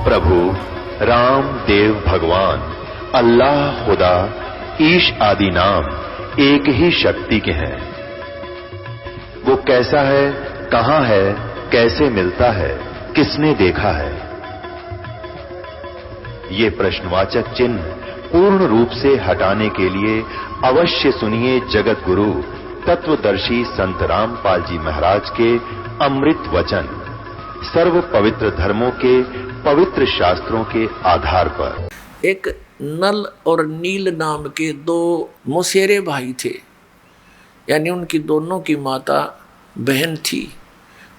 प्रभु राम देव भगवान अल्लाह खुदा ईश आदि नाम एक ही शक्ति के हैं। वो कैसा है, कहां है, कैसे मिलता है, किसने देखा है? ये प्रश्नवाचक चिन्ह पूर्ण रूप से हटाने के लिए अवश्य सुनिए जगत गुरु तत्वदर्शी संत रामपाल जी महाराज के अमृत वचन, सर्व पवित्र धर्मों के पवित्र शास्त्रों के आधार पर। एक नल और नील नाम के दो मौसेरे भाई थे, यानी उनकी दोनों की माता बहन थी।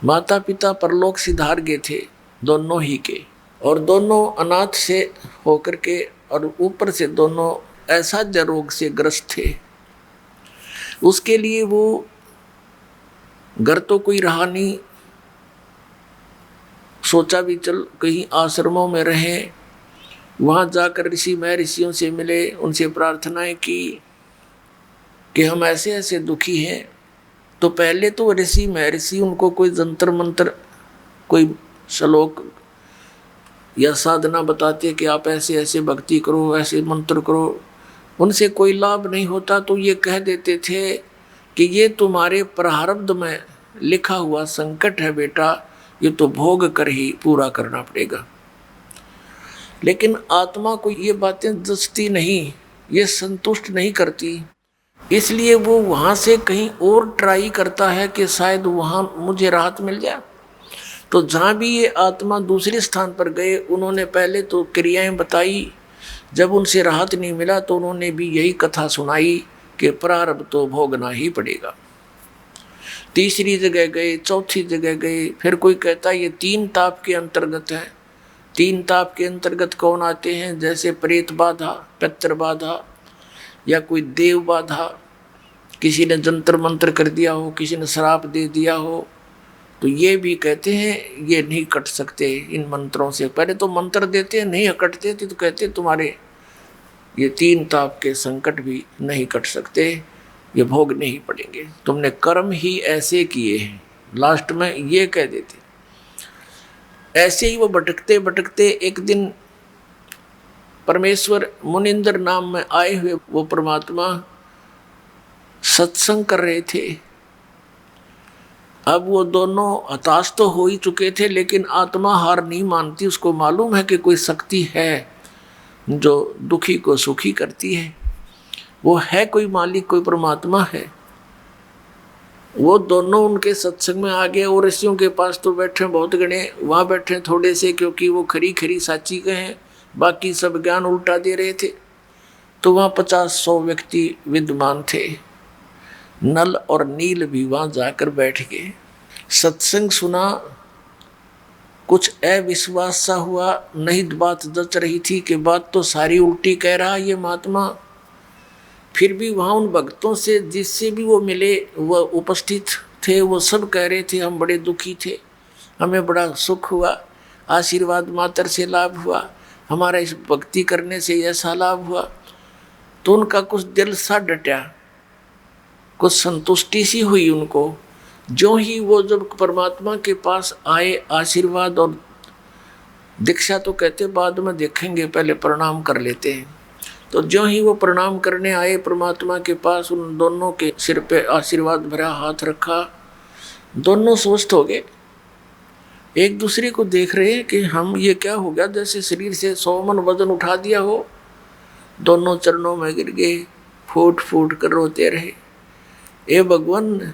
माता पिता परलोक सिधार गए थे दोनों ही के, और दोनों अनाथ से होकर के, और ऊपर से दोनों असहज रोग से ग्रस्त थे। उसके लिए वो घर तो कोई रहा नहीं, सोचा भी चल कहीं आश्रमों में रहें। वहाँ जाकर ऋषि महर्षियों से मिले, उनसे प्रार्थनाएं की कि हम ऐसे ऐसे दुखी हैं। तो पहले तो ऋषि महर्षि उनको कोई जंतर मंत्र, कोई श्लोक या साधना बताते कि आप ऐसे ऐसे भक्ति करो, ऐसे मंत्र करो। उनसे कोई लाभ नहीं होता तो ये कह देते थे कि ये तुम्हारे प्रारब्ध में लिखा हुआ संकट है बेटा, ये तो भोग कर ही पूरा करना पड़ेगा। लेकिन आत्मा को ये बातें जचती नहीं, ये संतुष्ट नहीं करती, इसलिए वो वहाँ से कहीं और ट्राई करता है कि शायद वहाँ मुझे राहत मिल जाए। तो जहाँ भी ये आत्मा दूसरे स्थान पर गए, उन्होंने पहले तो क्रियाएं बताई। जब उनसे राहत नहीं मिला तो उन्होंने भी यही कथा सुनाई कि प्रारब्ध तो भोगना ही पड़ेगा। तीसरी जगह गए, चौथी जगह गए, फिर कोई कहता ये 3 ताप के अंतर्गत है। 3 ताप के अंतर्गत कौन आते हैं? जैसे प्रेत बाधा, पितृ बाधा, या कोई देव बाधा, किसी ने जंतर मंत्र कर दिया हो, किसी ने श्राप दे दिया हो, तो ये भी कहते हैं ये नहीं कट सकते इन मंत्रों से। पहले तो मंत्र देते हैं, नहीं कटते थे तो कहते तुम्हारे ये 3 ताप के संकट भी नहीं कट सकते, ये भोगने ही पड़ेंगे, तुमने कर्म ही ऐसे किए हैं। लास्ट में ये कह देते। ऐसे ही वो भटकते भटकते एक दिन परमेश्वर मुनिंदर नाम में आए हुए वो परमात्मा सत्संग कर रहे थे। अब वो दोनों हताश तो हो ही चुके थे, लेकिन आत्मा हार नहीं मानती। उसको मालूम है कि कोई शक्ति है जो दुखी को सुखी करती है, वो है कोई मालिक, कोई परमात्मा है। वो दोनों उनके सत्संग में आ गए। और ऋषियों के पास तो बैठे बहुत गणे, वहाँ बैठे थोड़े से, क्योंकि वो खरी खरी साची के हैं, बाकी सब ज्ञान उल्टा दे रहे थे। तो वहाँ 50-100 व्यक्ति विद्वान थे। नल और नील भी वहाँ जाकर बैठ गए, सत्संग सुना। कुछ अविश्वास सा हुआ, नहीं बात जच रही थी कि बात तो सारी उल्टी कह रहा ये महात्मा। फिर भी वहाँ उन भक्तों से जिससे भी वो मिले, वह उपस्थित थे, वो सब कह रहे थे हम बड़े दुखी थे, हमें बड़ा सुख हुआ, आशीर्वाद मात्र से लाभ हुआ, हमारा इस भक्ति करने से ऐसा लाभ हुआ। तो उनका कुछ दिल सा डटा, कुछ संतुष्टि सी हुई उनको। जो ही वो जब परमात्मा के पास आए, आशीर्वाद और दीक्षा तो कहते बाद में देखेंगे, पहले प्रणाम कर लेते हैं। तो जो ही वो प्रणाम करने आए परमात्मा के पास, उन दोनों के सिर पे आशीर्वाद भरा हाथ रखा, दोनों स्वस्थ हो गए। एक दूसरे को देख रहे हैं कि हम ये क्या हो गया, जैसे शरीर से 100 मन वजन उठा दिया हो। दोनों चरणों में गिर गए, फूट फूट कर रोते रहे। ए भगवान,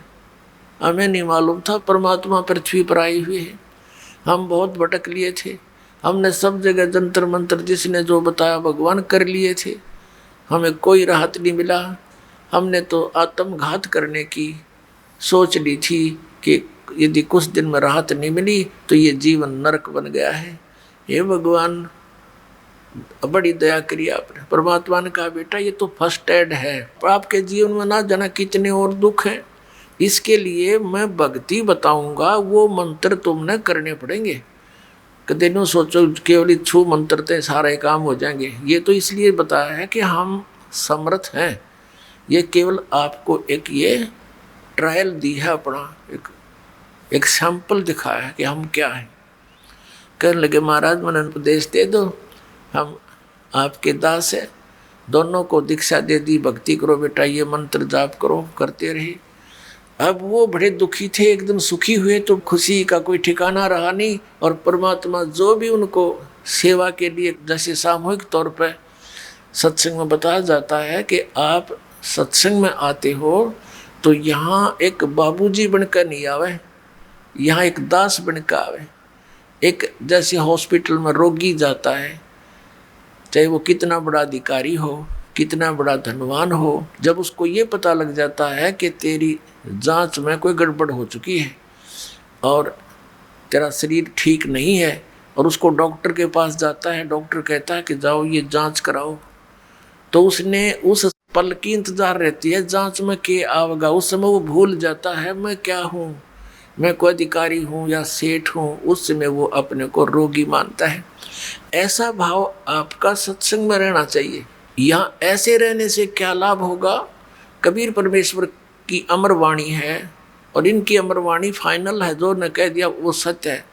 हमें नहीं मालूम था परमात्मा पृथ्वी पर आए हुए हैं, हम बहुत भटक लिए थे, हमने सब जगह जंतर मंत्र जिसने जो बताया भगवान कर लिए थे, हमें कोई राहत नहीं मिला। हमने तो आत्मघात करने की सोच ली थी कि यदि कुछ दिन में राहत नहीं मिली तो ये जीवन नरक बन गया है। हे भगवान, बड़ी दया करी आपने। परमात्मा ने कहा बेटा ये तो फर्स्ट एड है, आपके जीवन में ना जाना कितने और दुख हैं, इसके लिए मैं भक्ति बताऊंगा, वो मंत्र तुमने करने पड़ेंगे। कदे नो सोचो केवल छू मंत्र ते सारे काम हो जाएंगे। ये तो इसलिए बताया है कि हम समर्थ हैं। ये केवल आपको एक ये ट्रायल दी है, अपना एक सैंपल दिखाया है कि हम क्या हैं। कहने लगे महाराज मन उपदेश दे दो, हम आपके दास है। दोनों को दीक्षा दे दी, भक्ति करो बेटा, ये मंत्र जाप करो, करते रहे। अब वो बड़े दुखी थे, एकदम सुखी हुए तो खुशी का कोई ठिकाना रहा नहीं। और परमात्मा जो भी उनको सेवा के लिए, जैसे सामूहिक तौर पर सत्संग में बताया जाता है कि आप सत्संग में आते हो तो यहाँ एक बाबूजी बनकर नहीं आवे, यहाँ एक दास बनकर आवे। एक जैसे हॉस्पिटल में रोगी जाता है, चाहे वो कितना बड़ा अधिकारी हो, कितना बड़ा धनवान हो, जब उसको ये पता लग जाता है कि तेरी जांच में कोई गड़बड़ हो चुकी है और तेरा शरीर ठीक नहीं है, और उसको डॉक्टर के पास जाता है, डॉक्टर कहता है कि जाओ ये जांच कराओ, तो उसने उस पल की इंतजार रहती है, जांच में के आवेगा। उस समय वो भूल जाता है मैं क्या हूँ, मैं कोई अधिकारी हूँ या सेठ हूँ। उस समय वो अपने को रोगी मानता है। ऐसा भाव आपका सत्संग में रहना चाहिए। यहाँ ऐसे रहने से क्या लाभ होगा? कबीर परमेश्वर की अमर वाणी है और इनकी अमर वाणी फाइनल है, जो ने कह दिया वो सत्य है।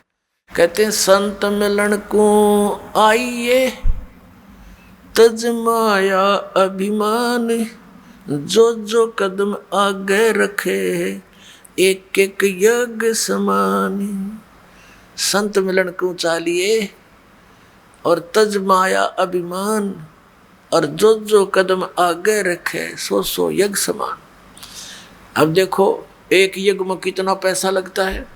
कहते हैं संत मिलन को आइए तज माया अभिमान, जो जो कदम आगे रखे एक एक यज्ञ समान। संत मिलन को चालिए और तज माया अभिमान, और जो जो कदम आगे रखे सो सो यज्ञ समान। अब देखो एक यज्ञ में कितना पैसा लगता है,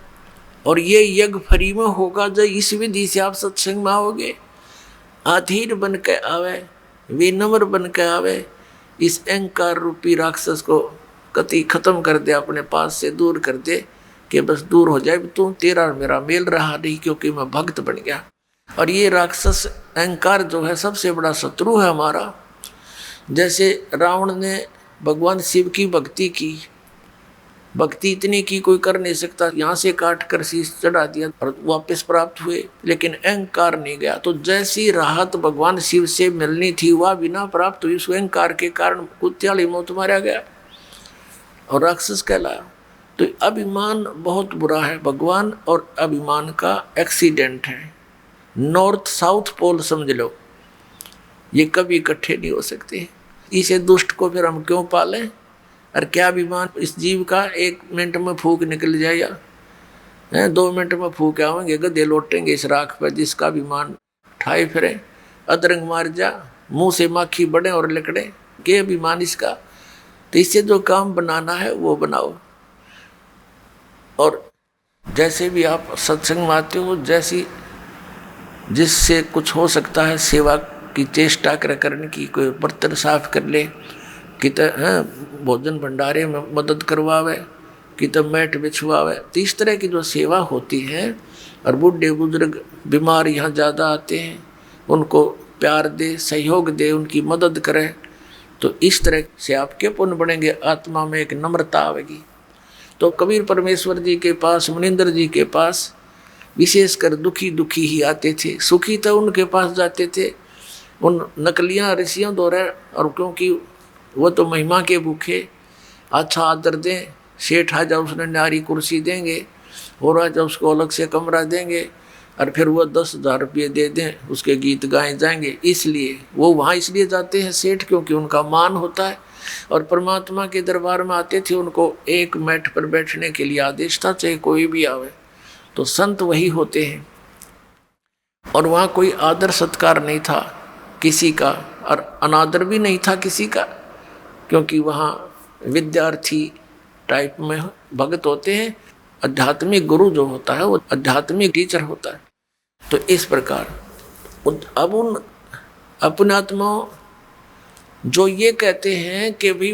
और ये यज्ञ फ्री में होगा जो इस विधि से आप सत्संग में आओगे। अधीर बन के आवे, विनम्र बन के आवे, इस अहंकार रूपी राक्षस को कति खत्म कर दे, अपने पास से दूर कर दे कि बस दूर हो जाए, तू तेरा मेरा मेल रहा नहीं क्योंकि मैं भक्त बन गया। और ये राक्षस अहंकार जो है सबसे बड़ा शत्रु है हमारा। जैसे रावण ने भगवान शिव की भक्ति की, भक्ति इतनी की कोई कर नहीं सकता, यहाँ से काट कर शीश चढ़ा दिया और वापस प्राप्त हुए, लेकिन अहंकार नहीं गया। तो जैसी राहत भगवान शिव से मिलनी थी वह बिना प्राप्त हुई, उस अहंकार के कारण कुत्याली मौत मारा गया और राक्षस कहलाया। तो अभिमान बहुत बुरा है, भगवान और अभिमान का एक्सीडेंट है। नॉर्थ साउथ पोल समझ लो, ये कभी इकट्ठे नहीं हो सकते। इसे दुष्ट को फिर हम क्यों पालें? और क्या अभिमान इस जीव का 1 मिनट में फूक निकल जाएगा, 2 मिनट में फूक आवेंगे, गधे लौटेंगे इस राख पर जिसका अभिमान ठाए फिरे। अदरंग मार जा, मुंह से माखी बढ़े और लकड़े, के अभिमान इसका। तो इससे जो काम बनाना है वो बनाओ। और जैसे भी आप सत्संग में आते हो, जैसी जिससे कुछ हो सकता है सेवा की चेष्टा करने की, कोई बर्तन साफ कर ले, कि भोजन भंडारे में मदद करवावे, कि मैट बिछवावे। तो इस तरह की जो सेवा होती है, और बूढ़े बुजुर्ग बीमार यहाँ ज़्यादा आते हैं, उनको प्यार दे, सहयोग दे, उनकी मदद करे, तो इस तरह से आपके पुण्य बढ़ेंगे, आत्मा में एक नम्रता आवेगी। तो कबीर परमेश्वर जी के पास, मुनिंदर जी के पास विशेषकर दुखी दुखी ही आते थे, सुखी तो उनके पास जाते थे, उन नकलियाँ ऋषियों द्वारा। और क्योंकि वो तो महिमा के भूखे, अच्छा आदर दें, सेठ आ जाओ उसने न्यारी कुर्सी देंगे, और आ जाओ उसको अलग से कमरा देंगे, और फिर वो 10,000 रुपये दे दें, उसके गीत गाए जाएंगे। इसलिए वो वहाँ इसलिए जाते हैं सेठ, क्योंकि उनका मान होता है। और परमात्मा के दरबार में आते थे, उनको एक मैट पर बैठने के लिए आदेश था, चाहे कोई भी आवे। तो संत वही होते हैं। और वहाँ कोई आदर सत्कार नहीं था किसी का, और अनादर भी नहीं था किसी का, क्योंकि वहाँ विद्यार्थी टाइप में भगत होते हैं। आध्यात्मिक गुरु जो होता है वो आध्यात्मिक टीचर होता है। तो इस प्रकार अब उन अपने आत्माओं जो ये कहते हैं कि भाई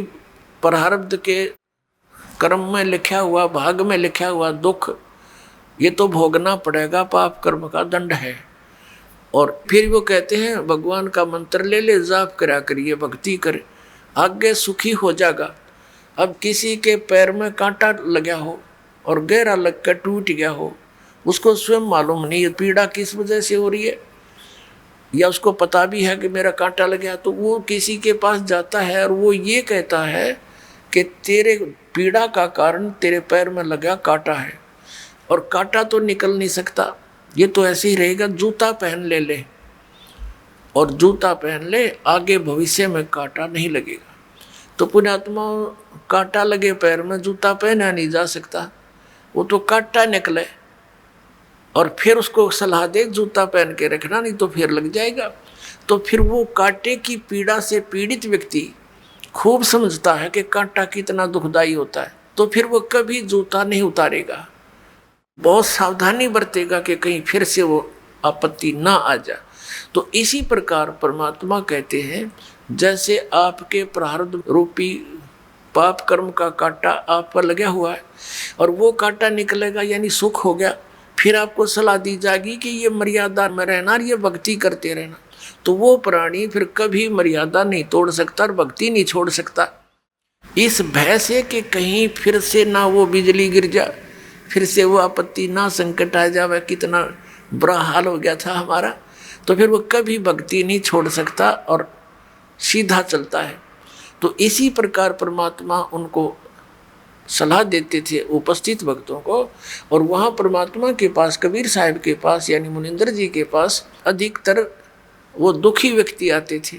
प्रारब्ध के कर्म में लिखा हुआ, भाग में लिखा हुआ दुख ये तो भोगना पड़ेगा, पाप कर्म का दंड है। और फिर वो कहते हैं भगवान का मंत्र ले ले, जाप करा करिए, भक्ति करे, आगे सुखी हो जाएगा। अब किसी के पैर में कांटा लगा हो और गहरा लग कर टूट गया हो, उसको स्वयं मालूम नहीं है पीड़ा किस वजह से हो रही है, या उसको पता भी है कि मेरा कांटा लग गया, तो वो किसी के पास जाता है और वो ये कहता है कि तेरे पीड़ा का कारण तेरे पैर में लगा कांटा है, और कांटा तो निकल नहीं सकता, ये तो ऐसे ही रहेगा, जूता पहन ले और जूता पहन ले, आगे भविष्य में कांटा नहीं लगेगा। तो पुण्यात्मा, कांटा लगे पैर में जूता पहना नहीं जा सकता, वो तो कांटा निकले और फिर उसको सलाह दे जूता पहन के रखना, नहीं तो फिर लग जाएगा। तो फिर वो कांटे की पीड़ा से पीड़ित व्यक्ति खूब समझता है कि कांटा कितना दुखदाई होता है, तो फिर वो कभी जूता नहीं उतारेगा, बहुत सावधानी बरतेगा कि कहीं फिर से वो आपत्ति ना आ जाए। तो इसी प्रकार परमात्मा कहते हैं, जैसे आपके प्रारब्ध रूपी पाप कर्म का कांटा आप पर लगा हुआ है और वो कांटा निकलेगा यानी सुख हो गया, फिर आपको सलाह दी जाएगी कि ये मर्यादा में रहना और ये भक्ति करते रहना, तो वो प्राणी फिर कभी मर्यादा नहीं तोड़ सकता और भक्ति नहीं छोड़ सकता। इस भय से कि कहीं फिर से ना वो बिजली गिर जाए, फिर से वो आपत्ति ना संकट आ जाए, कितना बुरा हाल हो गया था हमारा, तो फिर वो कभी भक्ति नहीं छोड़ सकता और सीधा चलता है। तो इसी प्रकार परमात्मा उनको सलाह देते थे उपस्थित भक्तों को, और वहाँ परमात्मा के पास, कबीर साहब के पास यानी मुनिंदर जी के पास अधिकतर वो दुखी व्यक्ति आते थे,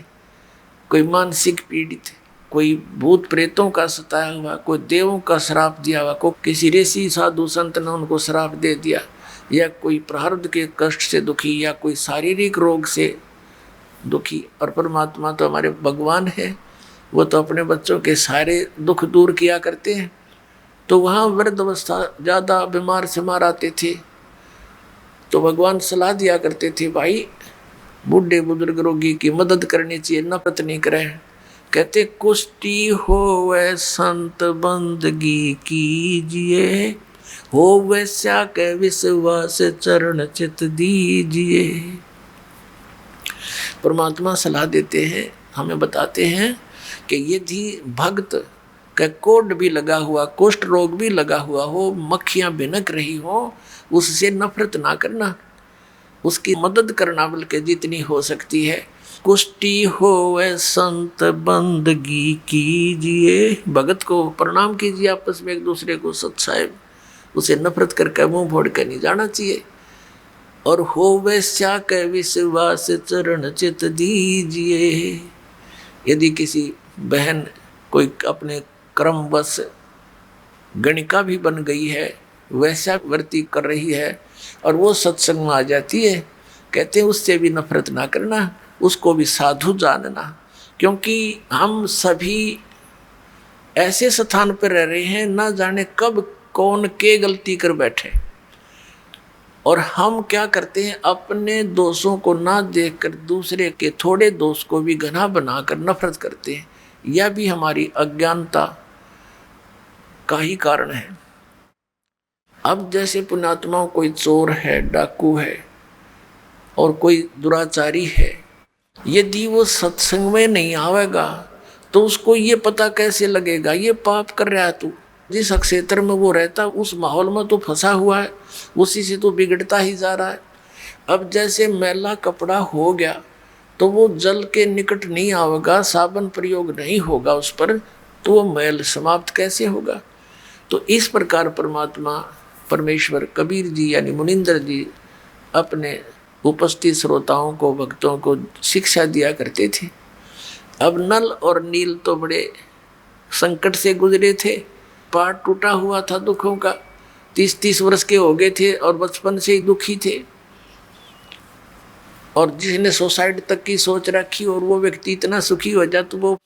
कोई मानसिक पीड़ित, कोई भूत प्रेतों का सताया हुआ, कोई देवों का श्राप दिया हुआ, कोई किसी ऋषि साधु संत ने उनको श्राप दे दिया, या कोई प्रारब्ध के कष्ट से दुखी, या कोई शारीरिक रोग से दुखी। और परमात्मा तो हमारे भगवान है, वो तो अपने बच्चों के सारे दुख दूर किया करते हैं। तो वहाँ वृद्ध अवस्था ज़्यादा बीमार सिमार आते थे, तो भगवान सलाह दिया करते थे, भाई बूढ़े बुजुर्ग रोगी की मदद करनी चाहिए, नफरत नहीं करें। कहते कुष्टी होवे संत बंदगी कीजिए, हो वैसा के विश्वास चरण चित दीजिए। परमात्मा सलाह देते हैं, हमें बताते हैं कि यदि भक्त का कोढ़ भी लगा हुआ, कुष्ठ रोग भी लगा हुआ हो, मक्खियां भिनक रही हो, उससे नफरत ना करना, उसकी मदद करना बल्कि जितनी हो सकती है। कुष्टी होवे संत बंदगी कीजिए, भगत को प्रणाम कीजिए, आपस में एक दूसरे को सत्साहेब, उसे नफरत करके मुंह फोड़ कर नहीं जाना चाहिए। और होवे स्या के विश्वास चरण चित दीजिए, यदि किसी बहन कोई अपने क्रमवश गणिका भी बन गई है, वैसा वर्ती कर रही है और वो सत्संग में आ जाती है, कहते हैं उससे भी नफरत ना करना, उसको भी साधु जानना, क्योंकि हम सभी ऐसे स्थान पर रह रहे हैं, ना जाने कब कौन के गलती कर बैठे, और हम क्या करते हैं, अपने दोषों को ना देखकर दूसरे के थोड़े दोष को भी घना बनाकर नफरत करते हैं। यह भी हमारी अज्ञानता का ही कारण है। अब जैसे पुण्यात्माओं, कोई चोर है, डाकू है और कोई दुराचारी है, यदि वो सत्संग में नहीं आवेगा तो उसको ये पता कैसे लगेगा ये पाप कर रहा है तू। जिस क्षेत्र में वो रहता उस माहौल में तो फंसा हुआ है, उसी से तो बिगड़ता ही जा रहा है। अब जैसे मैला कपड़ा हो गया तो वो जल के निकट नहीं आवेगा, साबुन प्रयोग नहीं होगा उस पर, तो वो मैल समाप्त कैसे होगा। तो इस प्रकार परमात्मा परमेश्वर कबीर जी यानी मुनिंदर जी अपने उपस्थित श्रोताओं को, भक्तों को शिक्षा दिया करते थे। अब नल और नील तो बड़े संकट से गुजरे थे, पाट टूटा हुआ था दुखों का, 30-30 वर्ष के हो गए थे और बचपन से ही दुखी थे, और जिसने सुसाइड तक की सोच रखी और वो व्यक्ति इतना सुखी हो जाए तो वो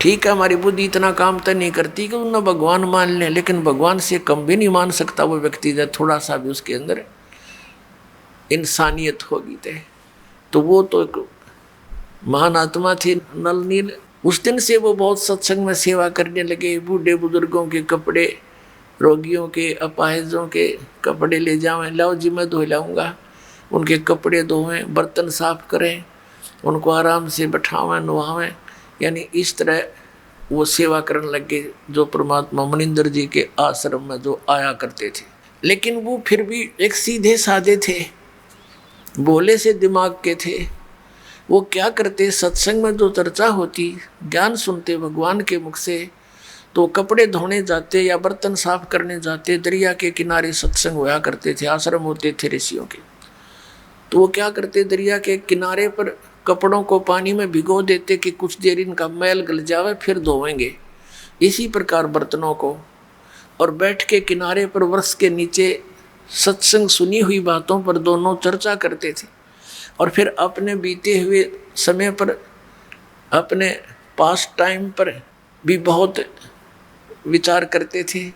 ठीक है, हमारी बुद्धि इतना काम तो नहीं करती कि उन्हें भगवान मान लें, लेकिन भगवान से कम भी नहीं मान सकता वो व्यक्ति जब थोड़ा सा भी उसके अंदर इंसानियत होगी तो वो तो एक महान आत्मा थे नल नील। उस दिन से वो बहुत सत्संग में सेवा करने लगे, बूढ़े बुजुर्गों के कपड़े, रोगियों के, अपाहिजों के कपड़े ले जावें, लाओ जी मैं धो लाऊंगा, उनके कपड़े धोवें, बर्तन साफ करें, उनको आराम से बैठावें, नवावें, यानी इस तरह वो सेवा करने लगे जो परमात्मा मुनिंदर जी के आश्रम में जो आया करते थे। लेकिन वो फिर भी एक सीधे साधे थे, भोले से दिमाग के थे। वो क्या करते, सत्संग में जो चर्चा होती, ज्ञान सुनते भगवान के मुख से, तो कपड़े धोने जाते या बर्तन साफ करने जाते, दरिया के किनारे सत्संग हुआ करते थे, आश्रम होते थे ऋषियों के। तो वो क्या करते, दरिया के किनारे पर कपड़ों को पानी में भिगो देते कि कुछ देर इनका मैल गल जावे, फिर धोएंगे। इसी प्रकार बर्तनों को, और बैठ के किनारे पर वृक्ष के नीचे सत्संग सुनी हुई बातों पर दोनों चर्चा करते थे, और फिर अपने बीते हुए समय पर, अपने पास टाइम पर भी बहुत विचार करते थे,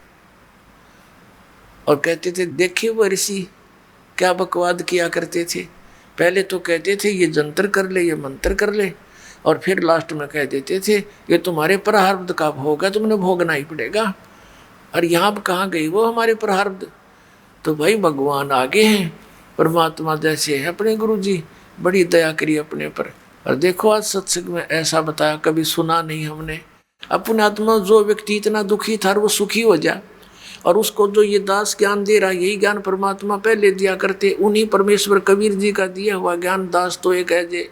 और कहते थे देखिए वो ऋषि क्या बकवाद किया करते थे। पहले तो कहते थे ये जंतर कर ले, ये मंत्र कर ले, और फिर लास्ट में कह देते थे ये तुम्हारे प्रारब्ध का भोग है, तुमने भोगना ही पड़ेगा। और यहाँ पर कहाँ गई वो हमारे प्रारब्ध। तो भाई भगवान आगे हैं, परमात्मा जैसे है अपने गुरु जी, बड़ी दया करी अपने पर। और देखो आज सत्संग में ऐसा बताया, कभी सुना नहीं हमने। अपने आत्मा जो व्यक्ति इतना दुखी था वो सुखी हो जाए, और उसको जो ये दास ज्ञान दे रहा, यही ज्ञान परमात्मा पहले दिया करते। उन्हीं परमेश्वर कबीर जी का दिया हुआ ज्ञान, दास तो एक है जे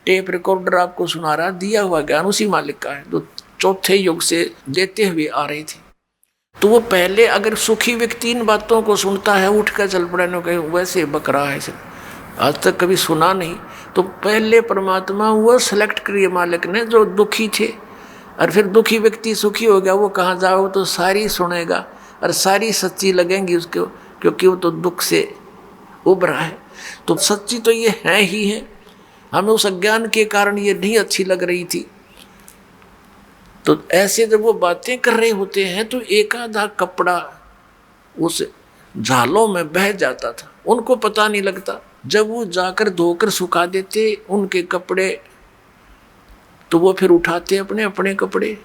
टेप रिकॉर्डर आपको सुना रहा, दिया हुआ ज्ञान उसी मालिक का है जो चौथे युग से देते हुए आ रहे थे। तो वो पहले अगर सुखी व्यक्ति इन बातों को सुनता है, उठ कर चल पड़ा, न कहीं वैसे बक रहा है, आज तक कभी सुना नहीं। तो पहले परमात्मा वो सेलेक्ट करिए मालिक ने जो दुखी थे, और फिर दुखी व्यक्ति सुखी हो गया, वो कहाँ जाओ तो सारी सुनेगा और सारी सच्ची लगेंगी उसको, क्योंकि वो तो दुख से उभरा है। तो सच्ची तो ये है ही है, हमें उस अज्ञान के कारण ये नहीं अच्छी लग रही थी। तो ऐसे जब वो बातें कर रहे होते हैं तो एक आधा कपड़ा उस झालों में बह जाता था, उनको पता नहीं लगता। जब वो जाकर धोकर सुखा देते उनके कपड़े, तो वो फिर उठाते अपने अपने कपड़े।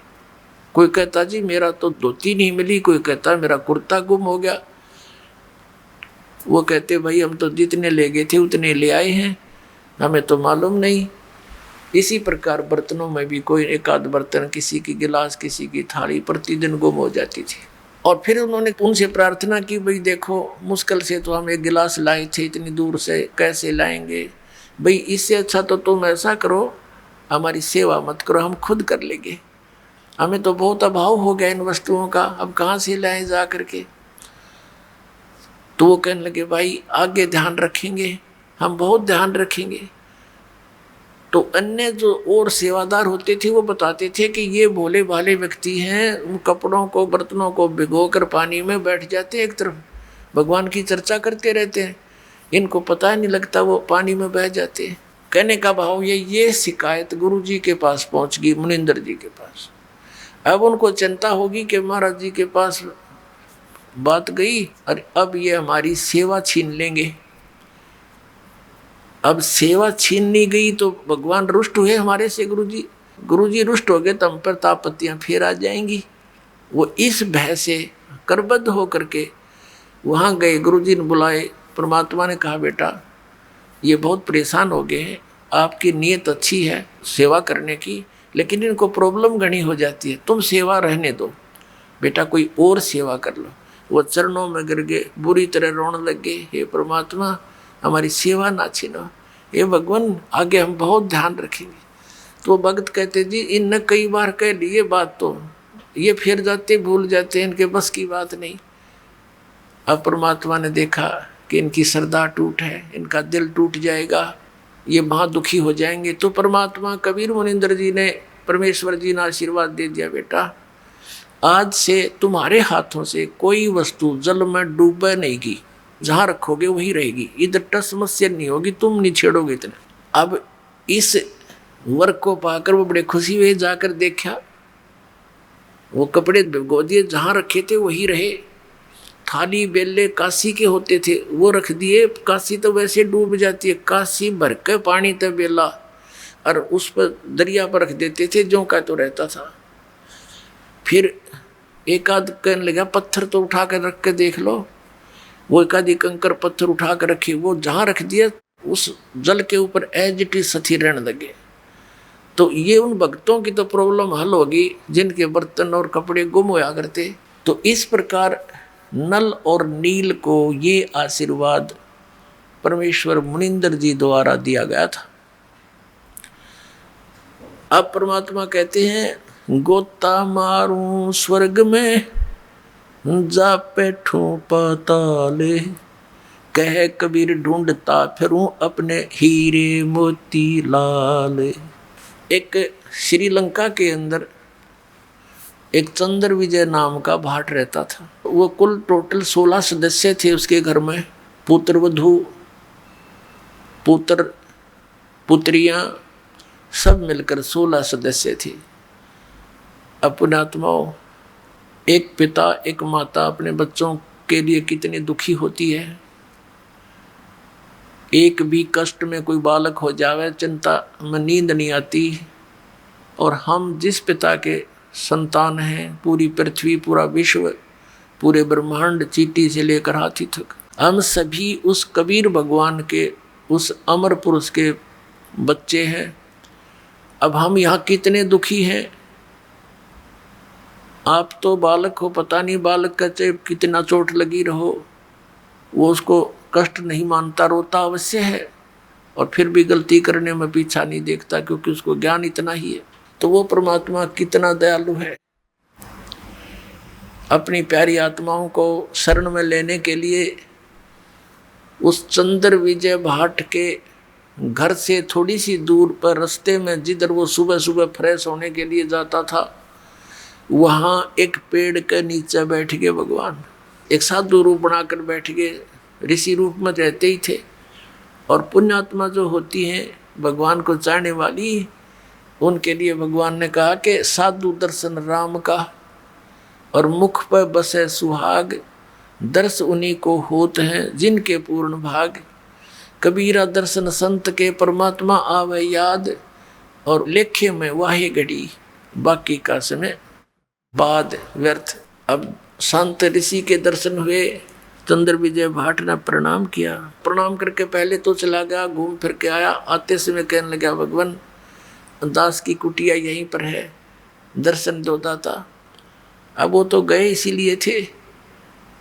कोई कहता जी मेरा तो धोती नहीं मिली, कोई कहता मेरा कुर्ता गुम हो गया। वो कहते भाई हम तो जितने ले गए थे उतने ले आए हैं, हमें तो मालूम नहीं। इसी प्रकार बर्तनों में भी कोई एक आध बर्तन, किसी की गिलास, किसी की थाली प्रतिदिन गुम हो जाती थी। और फिर उन्होंने उनसे प्रार्थना की, भाई देखो मुश्किल से तो हम एक गिलास लाए थे, इतनी दूर से कैसे लाएंगे, भाई इससे अच्छा तो तुम ऐसा करो हमारी सेवा मत करो, हम खुद कर लेंगे, हमें तो बहुत अभाव हो गया इन वस्तुओं का, अब कहाँ से लाएं जा करके। तो वो कहने लगे भाई आगे ध्यान रखेंगे, हम बहुत ध्यान रखेंगे। तो अन्य जो और सेवादार होते थे वो बताते थे कि ये भोले भाले व्यक्ति हैं, उन कपड़ों को बर्तनों को भिगोकर पानी में बैठ जाते हैं, एक तरफ भगवान की चर्चा करते रहते हैं, इनको पता नहीं लगता वो पानी में बह जाते हैं। कहने का भाव ये शिकायत गुरु जी के पास पहुंच गई, मुनिंदर जी के पास। अब उनको चिंता होगी कि महाराज जी के पास बात गई और अब ये हमारी सेवा छीन लेंगे। अब सेवा छीननी गई तो भगवान रुष्ट हुए हमारे से, गुरु जी रुष्ट हो गए तो हम पर तापत्तियाँ फिर आ जाएंगी। वो इस भय से करबद्ध हो करके वहाँ गए, गुरु जी ने बुलाए। परमात्मा ने कहा बेटा ये बहुत परेशान हो गए हैं, आपकी नीयत अच्छी है सेवा करने की, लेकिन इनको प्रॉब्लम घनी हो जाती है, तुम सेवा रहने दो बेटा, कोई और सेवा कर लो। वो चरणों में गिर गए, बुरी तरह रोने लग गए, हे परमात्मा हमारी सेवा ना छीनो, ये भगवान आगे हम बहुत ध्यान रखेंगे। तो भक्त कहते जी इन कई बार कह लिए बात, तो ये फिर जाते भूल जाते हैं, इनके बस की बात नहीं। अब परमात्मा ने देखा कि इनकी श्रद्धा टूट है, इनका दिल टूट जाएगा, ये महा दुखी हो जाएंगे। तो परमात्मा कबीर मुनिंदर जी ने, परमेश्वर जी ने आशीर्वाद दे दिया, बेटा आज से तुम्हारे हाथों से कोई वस्तु जल में डूबे नहीं की, जहाँ रखोगे वहीं रहेगी, इधर टस समस्या नहीं होगी, तुम नहीं छेड़ोगे इतना। अब इस वर्ग को पाकर वो बड़े खुशी हुए, जाकर देखा वो कपड़े भिगो दिए, जहाँ रखे थे वही रहे। थाली बेले काशी के होते थे वो रख दिए, काशी तो वैसे डूब जाती है, काशी भर के पानी था बेला, और उस पर दरिया पर रख देते थे, जो का तो रहता था। फिर एक आध कहने लगा पत्थर तो उठा कर रख के देख लो, वो एक आधी कंकर पत्थर उठा कर रखे, वो जहाँ रख दिया उस जल के ऊपर एज इट इज सती रहने लगे। तो ये उन भक्तों की तो प्रॉब्लम हल होगी जिनके बर्तन और कपड़े गुम होया करते। तो इस प्रकार नल और नील को ये आशीर्वाद परमेश्वर मुनिंदर जी द्वारा दिया गया था। अब परमात्मा कहते हैं गोता मारूं स्वर्ग में जा बैठूं पाताले, कह कबीर ढूंढता फिरूं अपने हीरे मोती लाल। एक श्रीलंका के अंदर एक चंद्र विजय नाम का भाट रहता था। वो कुल टोटल 16 सदस्य थे उसके घर में, पुत्र वधू पुत्र पुत्रियां सब मिलकर 16 सदस्य थे। अपने आत्माओं, एक पिता एक माता अपने बच्चों के लिए कितनी दुखी होती है। एक भी कष्ट में कोई बालक हो जावे चिंता में नींद नहीं आती। और हम जिस पिता के संतान हैं, पूरी पृथ्वी पूरा विश्व पूरे ब्रह्मांड चींटी से लेकर हाथी तक, हम सभी उस कबीर भगवान के उस अमर पुरुष के बच्चे हैं। अब हम यहाँ कितने दुखी हैं। आप तो बालक हो, पता नहीं बालक का चाहे कितना चोट लगी रहो, वो उसको कष्ट नहीं मानता, रोता अवश्य है और फिर भी गलती करने में पीछा नहीं देखता, क्योंकि उसको ज्ञान इतना ही है। तो वो परमात्मा कितना दयालु है। अपनी प्यारी आत्माओं को शरण में लेने के लिए उस चंद्र विजय भाट के घर से थोड़ी सी दूर पर रास्ते में, जिधर वो सुबह सुबह फ्रेश होने के लिए जाता था, वहाँ एक पेड़ के नीचे बैठ गए भगवान। एक साधु रूप बनाकर बैठ गए, ऋषि रूप में रहते ही थे। और पुण्यात्मा जो होती हैं भगवान को चाहने वाली, उनके लिए भगवान ने कहा कि साधु दर्शन राम का और मुख पर बसे सुहाग, दर्श उन्हीं को होत हैं जिनके पूर्ण भाग। कबीरा दर्शन संत के परमात्मा आवे याद, और लेखे में वाहे घड़ी बाकी का समय बाद व्यर्थ। अब संत ऋषि के दर्शन हुए, चंद्र विजय भाट ने प्रणाम किया। प्रणाम करके पहले तो चला गया, घूम फिर के आया। आते समय कहने लगा, भगवान दास की कुटिया यहीं पर है, दर्शन दो दाता। अब वो तो गए इसीलिए थे,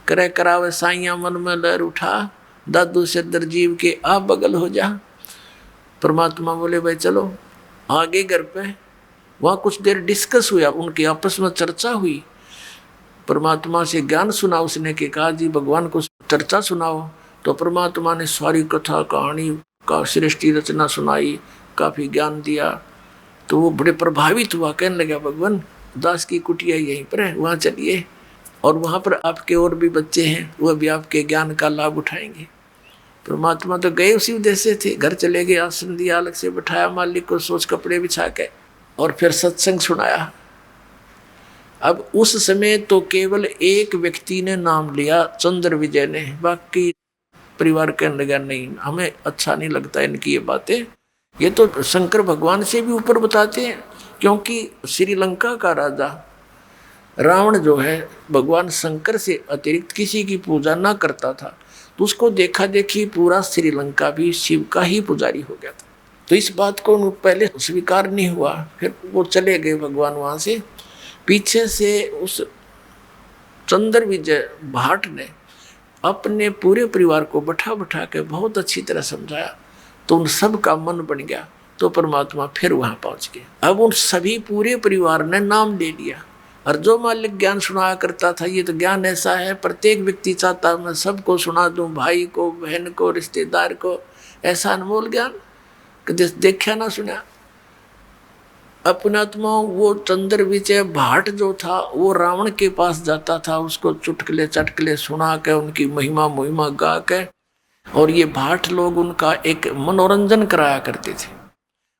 करे करावे साइया मन में लहर उठा, दादू से दरजीव के आप बगल हो जा। परमात्मा बोले, भाई चलो आगे घर पे। वहाँ कुछ देर डिस्कस हुआ, उनके आपस में चर्चा हुई। परमात्मा से ज्ञान सुना उसने, के कहा जी भगवान को चर्चा सुनाओ। तो परमात्मा ने सारी कथा कहानी का सृष्टि रचना सुनाई, काफ़ी ज्ञान दिया। तो वो बड़े प्रभावित हुआ, कहने लगा, भगवान दास की कुटिया यहीं पर है, वहाँ चलिए, और वहाँ पर आपके और भी बच्चे हैं, वह भी आपके ज्ञान का लाभ उठाएंगे। परमात्मा तो गए उसी उद्देश्य से, घर चले गए, आसन दिया, अलग से बैठाया मालिक को, सोच कपड़े बिछा के, और फिर सत्संग सुनाया। अब उस समय तो केवल एक व्यक्ति ने नाम लिया, चंद्र विजय ने। बाकी परिवार कहने लगा, नहीं हमें अच्छा नहीं लगता इनकी ये बातें, ये तो शंकर भगवान से भी ऊपर बताते हैं। क्योंकि श्रीलंका का राजा रावण जो है, भगवान शंकर से अतिरिक्त किसी की पूजा ना करता था, तो उसको देखा देखी पूरा श्रीलंका भी शिव का ही पुजारी हो गया था। तो इस बात को पहले स्वीकार नहीं हुआ, फिर वो चले गए भगवान वहाँ से। पीछे से उस चंद्र विजय भाट ने अपने पूरे परिवार को बैठा बैठा के बहुत अच्छी तरह समझाया, तो उन सब का मन बन गया। तो परमात्मा फिर वहाँ पहुँच गए। अब उन सभी पूरे परिवार ने नाम ले लिया। और जो मालिक ज्ञान सुनाया करता था, ये तो ज्ञान ऐसा है, प्रत्येक व्यक्ति चाहता मैं सबको सुना दूं, भाई को, बहन को, रिश्तेदार को, ऐसा अनमोल ज्ञान कि देखा ना सुना। अपनात्मा वो चंद्र विजय भाट जो था, वो रावण के पास जाता था, उसको चुटकले चटकले सुना के, उनकी महिमा मुहिमा गा के, और ये भाट लोग उनका एक मनोरंजन कराया करते थे।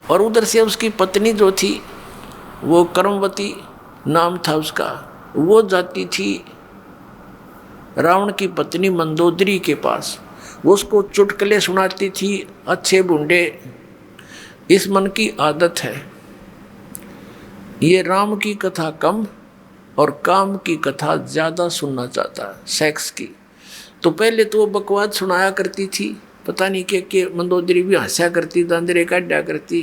और उधर से उसकी पत्नी जो थी, वो कर्मवती नाम था उसका, वो जाती थी रावण की पत्नी मंदोदरी के पास, वो उसको चुटकले सुनाती थी, अच्छे बूढ़े। इस मन की आदत है, ये राम की कथा कम और काम की कथा ज़्यादा सुनना चाहता है, सेक्स की। तो पहले तो वो बकवास सुनाया करती थी, पता नहीं के मंदोदरी भी हंसा करती, दांदरे काटा करती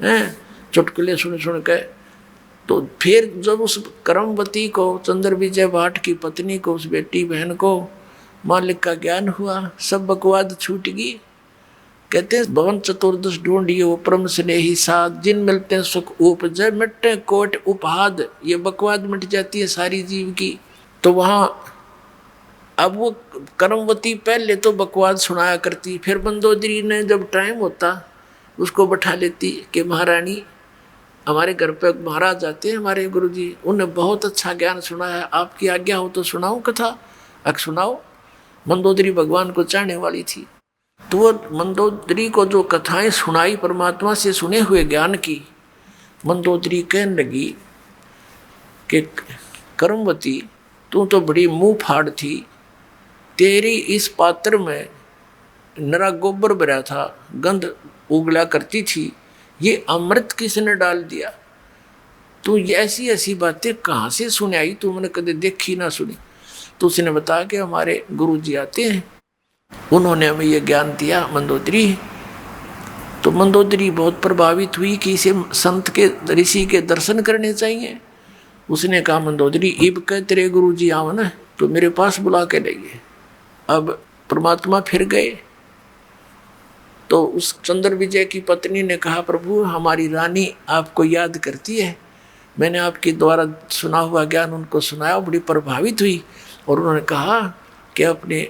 हैं, चुटकुले सुन सुन के। तो फिर जब उस कर्मवती को, चंद्र विजय भाट की पत्नी को, उस बेटी बहन को मालिक का ज्ञान हुआ, सब बकवाद छूट गई कहते हैं भवन चतुर्दश ढूंढियो परम स्नेही साथ, जिन मिलते हैं सुख उपजय मिटते कोट उपहाद। ये बकवाद मिट जाती है सारी जीव की। तो वहां अब वो कर्मवती पहले तो बकवाद सुनाया करती, फिर मंदोदरी ने जब टाइम होता उसको बैठा लेती कि महारानी हमारे घर पे महाराज आते हैं हमारे गुरुजी, उन्हें बहुत अच्छा ज्ञान सुनाया, आपकी आज्ञा हो तो सुनाऊं कथा। सुनाओ। मंदोदरी भगवान को चाहने वाली थी, तो वो मंदोदरी को जो कथाएं सुनाई परमात्मा से सुने हुए ज्ञान की, मंदोदरी कहने लगी कि कर्मवती तू तो बड़ी मुंह फाड़ थी, तेरी इस पात्र में नरा गोबर भरा था, गंध उगला करती थी, ये अमृत किसने डाल दिया? तू ऐसी ऐसी बातें कहाँ से सुने आई, तू मैंने कभी देखी ना सुनी। तो उसने बताया कि हमारे गुरुजी आते हैं, उन्होंने हमें ये ज्ञान दिया मंदोदरी। तो मंदोदरी बहुत प्रभावित हुई कि इसे संत के ऋषि के दर्शन करने चाहिए। उसने कहा मंदोदरी इब कह तेरे गुरुजी आओ ना, तो मेरे पास बुला के लाइए। अब परमात्मा फिर गए तो उस चंद्र विजय की पत्नी ने कहा प्रभु हमारी रानी आपको याद करती है, मैंने आपके द्वारा सुना हुआ ज्ञान उनको सुनाया, बड़ी प्रभावित हुई। और उन्होंने कहा कि अपने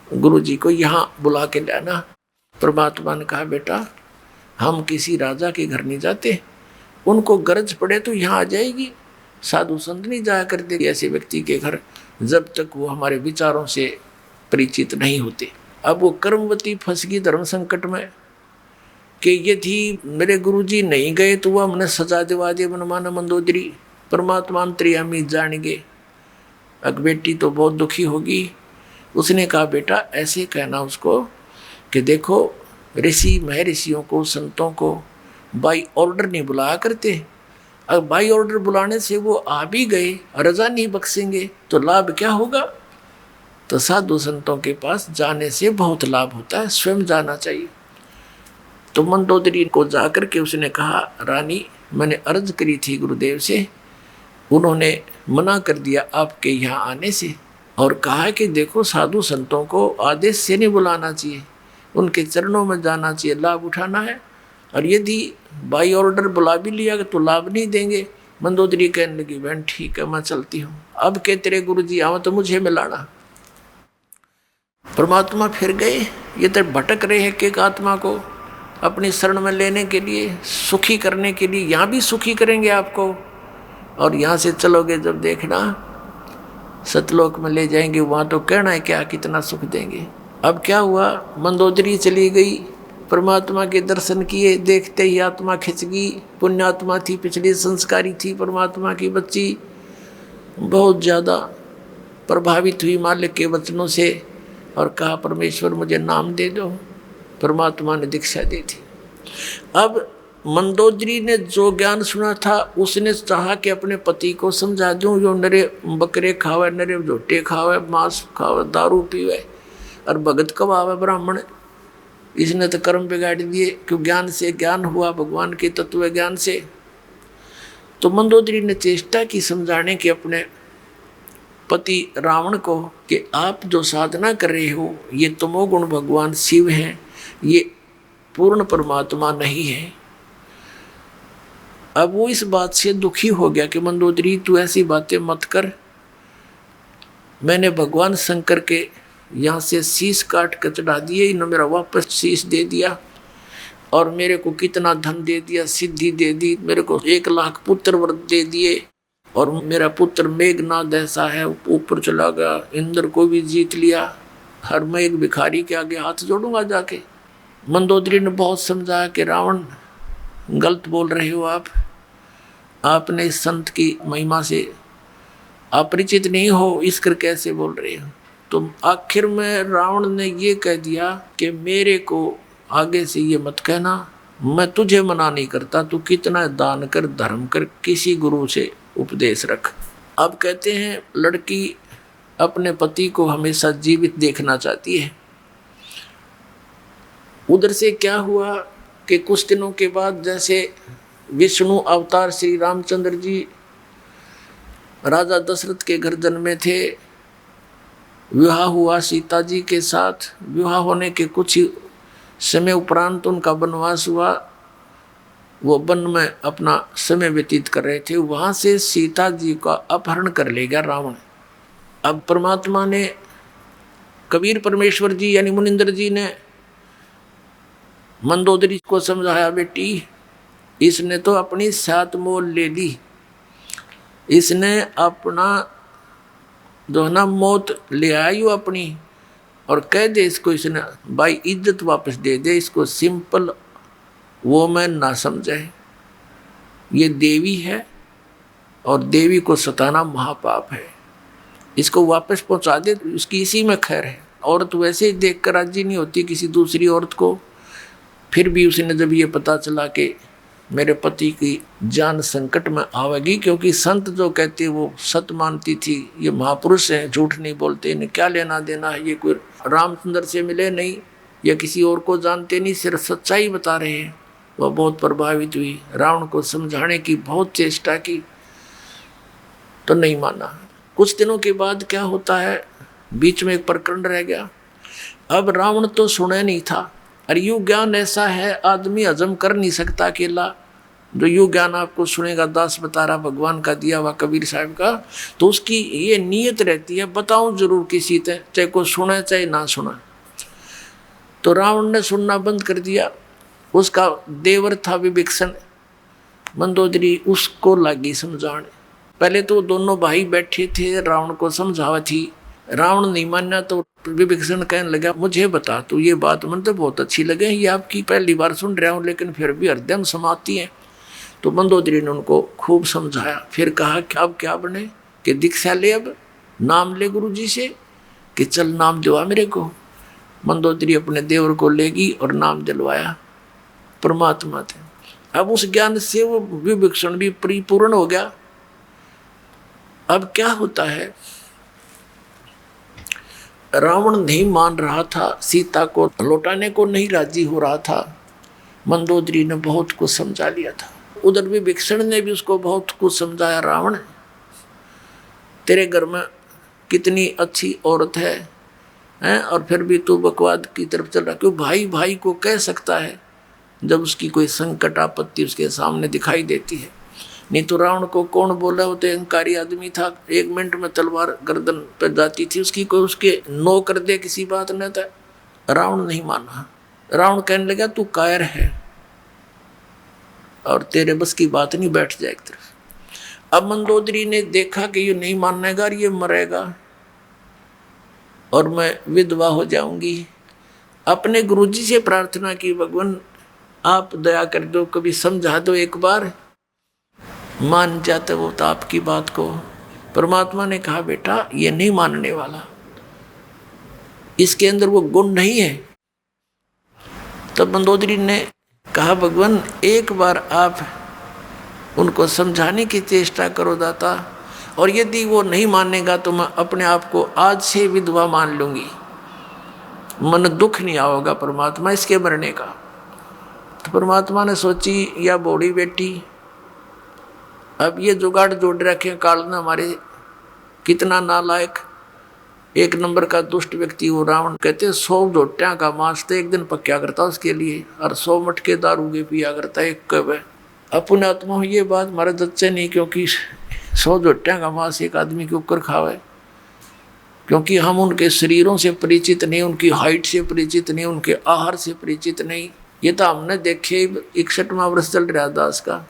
गुरुजी को यहाँ बुला के लाना। परमात्मा ने कहा बेटा हम किसी राजा के घर नहीं जाते, उनको गरज पड़े तो यहाँ आ जाएगी, साधु संत नहीं जाया करते ऐसे व्यक्ति के घर जब तक वो हमारे विचारों से परिचित नहीं होते। अब वो कर्मवती फंस गई धर्म संकट में कि यदि मेरे गुरुजी नहीं गए तो वह हमने सजा दिवा दे मनमाना मंदोदरी। परमात्मा अंतर्यामी जान गए। अब बेटी तो बहुत दुखी होगी। उसने कहा बेटा ऐसे कहना उसको कि देखो ऋषि महर्षियों को संतों को बाई ऑर्डर नहीं बुलाया करते, अब बाई ऑर्डर बुलाने से वो आ भी गए रजा नहीं बख्शेंगे तो लाभ क्या होगा? तो साधु संतों के पास जाने से बहुत लाभ होता है, स्वयं जाना चाहिए। तो मंदोदरी को जाकर के उसने कहा रानी मैंने अर्ज करी थी गुरुदेव से, उन्होंने मना कर दिया आपके यहाँ आने से और कहा कि देखो साधु संतों को आदेश से नहीं बुलाना चाहिए, उनके चरणों में जाना चाहिए, लाभ उठाना है। और यदि बाई ऑर्डर बुला भी लिया तो लाभ नहीं देंगे। मंदोदरी कहने लगी बहन ठीक है मैं चलती हूँ, अब के तेरे गुरुजी आओ तो मुझे मिलाना। परमात्मा फिर गए। ये तो भटक रहे हैं एक आत्मा को अपनी शरण में लेने के लिए, सुखी करने के लिए। यहाँ भी सुखी करेंगे आपको और यहाँ से चलोगे जब देखना सतलोक में ले जाएंगे, वहाँ तो कहना है क्या कितना सुख देंगे। अब क्या हुआ मंदोदरी चली गई, परमात्मा के दर्शन किए, देखते ही आत्मा खिंच गई। पुण्यात्मा थी, पिछली संस्कारी थी, परमात्मा की बच्ची, बहुत ज़्यादा प्रभावित हुई मालिक के वचनों से और कहा परमेश्वर मुझे नाम दे दो। परमात्मा ने दीक्षा दी थी। अब मंदोदरी ने जो ज्ञान सुना था उसने चाहा कि अपने पति को समझा दूं, जो नरे बकरे खावे, नरे झोटे खावे, मांस खावे, दारू पीवे और भगत कवावे ब्राह्मण, इसने तो कर्म बिगाड़ दिए। क्यों ज्ञान से ज्ञान हुआ, भगवान के तत्व ज्ञान से। तो मंदोदरी ने चेष्टा की समझाने की अपने पति रावण को कि आप जो साधना कर रहे हो ये तमोगुण भगवान शिव हैं, ये पूर्ण परमात्मा नहीं है। अब वो इस बात से दुखी हो गया कि मंदोदरी तू ऐसी बातें मत कर, मैंने भगवान शंकर के यहाँ से शीश काट कर चढ़ा दिए, इन्होंने मेरा वापस शीश दे दिया और मेरे को कितना धन दे दिया, सिद्धि दे दी, मेरे को 1 लाख पुत्र व्रत दे दिए और मेरा पुत्र मेघनाद ऐसा है ऊपर चला गया, इंद्र को भी जीत लिया, हर मैं एक भिखारी के आगे हाथ जोड़ूंगा जाके। मंदोदरी ने बहुत समझाया कि रावण गलत बोल रहे हो आपने इस संत की महिमा से अपरिचित नहीं हो, इस कर कैसे बोल रहे हो। तो आखिर में रावण ने ये कह दिया कि मेरे को आगे से ये मत कहना, मैं तुझे मना नहीं करता, तू कितना दान कर धर्म कर, किसी गुरु से उपदेश रख। अब कहते हैं लड़की अपने पति को हमेशा जीवित देखना चाहती है। उधर से क्या हुआ कि कुछ दिनों के बाद जैसे विष्णु अवतार श्री रामचंद्र जी राजा दशरथ के घर जन्मे थे, विवाह हुआ सीता जी के साथ। विवाह होने के कुछ ही समय उपरांत उनका वनवास हुआ, वो वन में अपना समय व्यतीत कर रहे थे, वहां से सीता जी का अपहरण कर ले गया रावण। अब परमात्मा ने, कबीर परमेश्वर जी यानी मुनिंदर जी ने मंदोदरी को समझाया, बेटी इसने तो अपनी सात मोल ले ली, इसने अपना जो है ना मौत ले आई वो अपनी, और कह दे इसको, इसने भाई इज्जत वापस दे दे इसको, सिंपल वो मैं ना समझे, ये देवी है और देवी को सताना महापाप है, इसको वापस पहुंचा दे, उसकी इसी में खैर है। औरत वैसे ही देख कर राजी नहीं होती किसी दूसरी औरत को। फिर भी उसने जब ये पता चला कि मेरे पति की जान संकट में आवेगी, क्योंकि संत जो कहते वो सत मानती थी, ये महापुरुष हैं, झूठ नहीं बोलते, इन्हें क्या लेना देना है, ये कोई रामचंद्र से मिले नहीं या किसी और को जानते नहीं, सिर्फ सच्चाई बता रहे हैं। वह बहुत प्रभावित हुई, रावण को समझाने की बहुत चेष्टा की तो नहीं माना। कुछ दिनों के बाद क्या होता है, बीच में एक प्रकरण रह गया। अब रावण तो सुने नहीं था, और यू ज्ञान ऐसा है आदमी हजम कर नहीं सकता अकेला। जो यू ज्ञान आपको सुनेगा, दास बता रहा, भगवान का दिया हुआ कबीर साहब का, तो उसकी ये नीयत रहती है बताऊं जरूर किसी से, चाहे कोई सुने चाहे ना सुना। तो रावण ने सुनना बंद कर दिया। उसका देवर था विभीषण, मंदोदरी उसको लगी समझाने। पहले तो दोनों भाई बैठे थे, रावण को समझावा थी, रावण नहीं माना तो विभीषण कहने लगा, मुझे बता तू ये बात, मुझे तो बहुत अच्छी लगे, ये आपकी पहली बार सुन रहा हूँ, लेकिन फिर भी हृदय में समाती है। तो मंदोदरी ने उनको खूब समझाया। फिर कहा कि अब क्या बने, कि दीक्षा ले, अब नाम ले गुरु जी से, कि चल नाम दिलवा मेरे को। मंदोदरी अपने देवर को लेगी और नाम दिलवाया परमात्मा थे। अब उस ज्ञान से वो विभीषण भी परिपूर्ण हो गया। अब क्या होता है, रावण नहीं मान रहा था, सीता को लौटाने को नहीं राजी हो रहा था। मंदोदरी ने बहुत कुछ समझा लिया था। उधर विभीषण ने भी उसको बहुत कुछ समझाया, रावण तेरे घर में कितनी अच्छी औरत है, और फिर भी तू बकवाद की तरफ चल रहा। क्यों भाई भाई को कह सकता है जब उसकी कोई संकट आपत्ति उसके सामने दिखाई देती है। नहीं तो रावण को कौन बोला, वो तो अहंकारी आदमी था, 1 मिनट में तलवार गर्दन पर जाती थी उसकी, कोई उसके नो कर दे किसी बात न था। रावण नहीं माना। रावण कहने लगा तू कायर है और तेरे बस की बात नहीं, बैठ जाए एक तरफ। अब मंदोदरी ने देखा कि ये नहीं मानेगा, ये मरेगा और मैं विधवा हो जाऊंगी। अपने गुरुजी से प्रार्थना की, भगवान आप दया कर दो, कभी समझा दो, एक बार मान जाते वो तो आपकी बात को। परमात्मा ने कहा बेटा ये नहीं मानने वाला, इसके अंदर वो गुण नहीं है। तब मंदोदरी ने कहा भगवान एक बार आप उनको समझाने की चेष्टा करो दाता, और यदि वो नहीं मानेगा तो मैं अपने आप को आज से विधवा मान लूंगी, मन दुख नहीं आओगा परमात्मा इसके मरने का। तो परमात्मा ने सोची या बूढ़ी बेटी, अब ये जुगाड़ जोड़ रखे काल ने हमारे, कितना नालायक, 1 नंबर का दुष्ट व्यक्ति वो रावण। कहते 100 जोटियां का मांस तो एक दिन पक्या करता उसके लिए, और 100 मटके दारू के पिया करता एक कब है। अपने आत्मा ये बात हमारे दच्चे नहीं, क्योंकि 100 जोटियां का मांस एक आदमी के ऊपर खावे, क्योंकि हम उनके शरीरों से परिचित नहीं, उनकी हाइट से परिचित नहीं, उनके आहार से परिचित नहीं। ये तो हमने देखे 61वां वर्ष चल रहा दास का।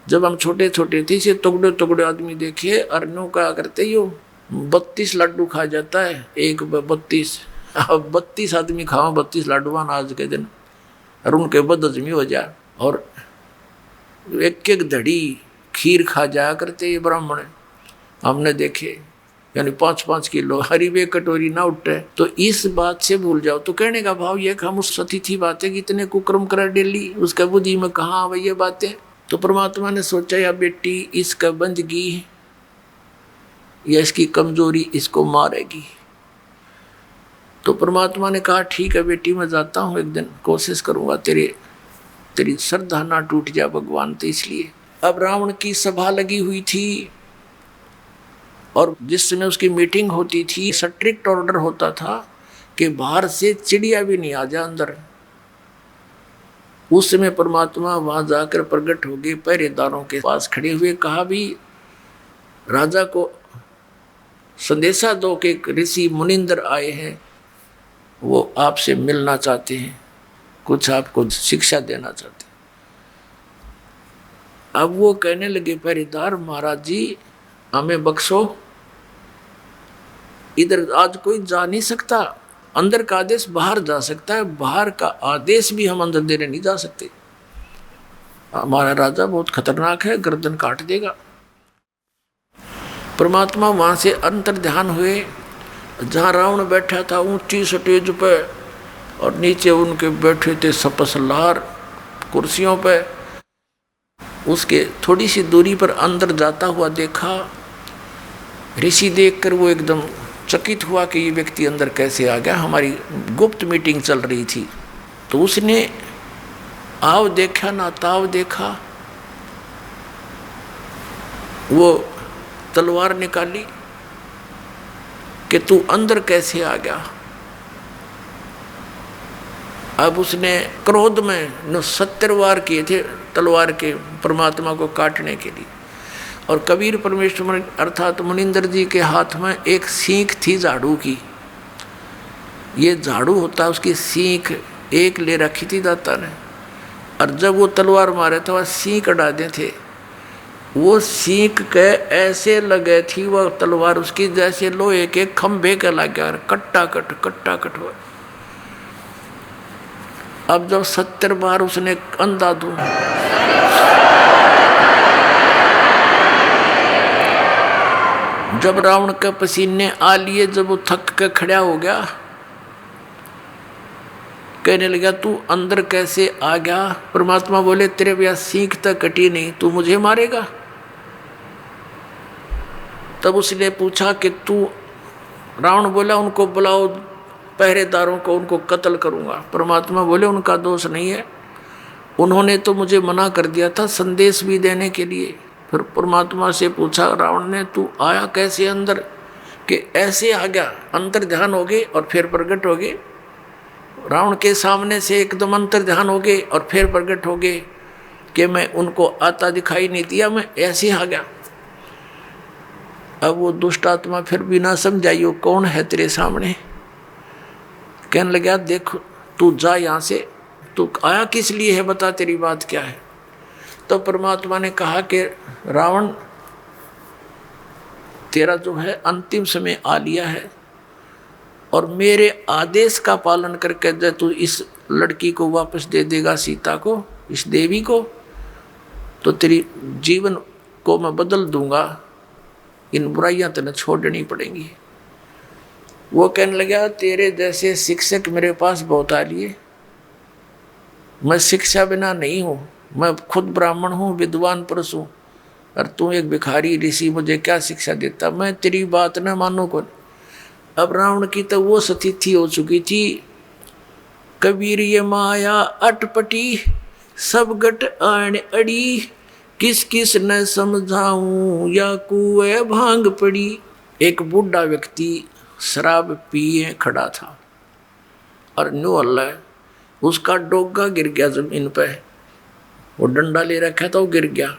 जब हम छोटे छोटे थे से टुकड़े टुकड़े आदमी देखे, अरनों का करते यो 32 लड्डू खा जाता है, एक 32 आदमी खाओ 32 लड्डुआन आज के दिन, और उनके बदहजमी हो जाए, और 1-1 धड़ी खीर खा जाया करते ये ब्राह्मण हमने देखे, यानी 5-5 किलो हरी वे कटोरी ना उठे। तो इस बात से भूल जाओ। तो कहने का भाव यह कि हम उस सती थी बातें कि इतने कुक्रम करा डेली, उसका बुद्धि में कहाँ आवे ये बातें। तो परमात्मा ने सोचा या बेटी इसका बंदगी या इसकी कमजोरी इसको मारेगी। तो परमात्मा ने कहा ठीक है बेटी मैं जाता हूँ, एक दिन कोशिश करूँगा तेरी श्रद्धा ना टूट जाए भगवान। तो इसलिए अब रावण की सभा लगी हुई थी, और जिस समय उसकी मीटिंग होती थी स्ट्रिक्ट ऑर्डर होता था कि बाहर से चिड़िया भी नहीं आ जाए अंदर, उस समय परमात्मा वहां जाकर प्रकट हो गए, पहरेदारों के पास खड़े हुए, कहा भी राजा को संदेशा दो कि ऋषि मुनिंदर आए हैं, वो आपसे मिलना चाहते हैं, कुछ आपको शिक्षा देना चाहते हैं। अब वो कहने लगे पहरेदार, महाराज जी हमें बख्शो, इधर आज कोई जा नहीं सकता, अंदर का आदेश बाहर जा सकता है, बाहर का आदेश भी हम अंदर देने नहीं जा सकते, हमारा राजा बहुत खतरनाक है, गर्दन काट देगा। परमात्मा वहां से अंतर ध्यान हुए, जहां रावण बैठा था ऊंची स्टेज पे और नीचे उनके बैठे थे सपसलार कुर्सियों पे, उसके थोड़ी सी दूरी पर अंदर जाता हुआ देखा। ऋषि देखकर वो एकदम चकित हुआ कि ये व्यक्ति अंदर कैसे आ गया, हमारी गुप्त मीटिंग चल रही थी। तो उसने आव देखा ना ताव देखा, वो तलवार निकाली कि तू अंदर कैसे आ गया। अब उसने क्रोध में 70 वार किए थे तलवार के परमात्मा को काटने के लिए, और कबीर परमेश्वर अर्थात मुनिंदर जी के हाथ में एक सीख थी झाड़ू की। ये झाड़ू होता, उसकी सीख एक ले रखी थी दाता ने, और जब वो तलवार मारे तो वह सीख डाले थे, वो सीख के ऐसे लगे थी वह तलवार उसकी जैसे लोहे के खंभे के लग गया, कट्टा कट हुआ। अब जब 70 बार उसने अंधा दू, जब रावण के पसीने आ लिए, जब वो थक के खड़ा हो गया, कहने लगा तू अंदर कैसे आ गया। परमात्मा बोले तेरे भैया सीख तक कटी नहीं, तू मुझे मारेगा। तब उसने पूछा कि तू, रावण बोला उनको बुलाओ पहरेदारों को, उनको कत्ल करूंगा। परमात्मा बोले उनका दोष नहीं है, उन्होंने तो मुझे मना कर दिया था संदेश भी देने के लिए। फिर परमात्मा से पूछा रावण ने, तू आया कैसे अंदर, कि ऐसे आ गया, अंतर ध्यान हो गए और फिर प्रकट हो गए। रावण के सामने से एकदम अंतर ध्यान हो गए और फिर प्रकट हो गए कि मैं उनको आता दिखाई नहीं दिया, मैं ऐसे आ गया। अब वो दुष्ट आत्मा फिर भी ना समझाइयो कौन है तेरे सामने, कहने लगा देखो तू जा यहाँ से, तू आया किस लिए है, बता तेरी बात क्या है। तो परमात्मा ने कहा कि रावण तेरा जो है अंतिम समय आ लिया है, और मेरे आदेश का पालन करके जब तू इस लड़की को वापस दे देगा, सीता को, इस देवी को, तो तेरी जीवन को मैं बदल दूंगा, इन बुराइयां तेने छोड़नी पड़ेंगी। वो कहने लगा तेरे जैसे शिक्षक मेरे पास बहुत आ लिए, मैं शिक्षा बिना नहीं हूँ, मैं खुद ब्राह्मण हूँ, विद्वान पुरुष हूँ, और तू एक भिखारी ऋषि, मुझे क्या शिक्षा देता, मैं तेरी बात न मानू कौन। अब रावण की तो वो स्थिति हो चुकी थी, कबीर ये माया अटपटी, सब गट आण अड़ी, किस किस न समझाऊं, या कुएं भांग पड़ी। एक बूढ़ा व्यक्ति शराब पिए खड़ा था और न्यू अल्लाह, उसका डोगा गिर गया जमीन पे, वो डंडा ले रखा था, वो गिर गया।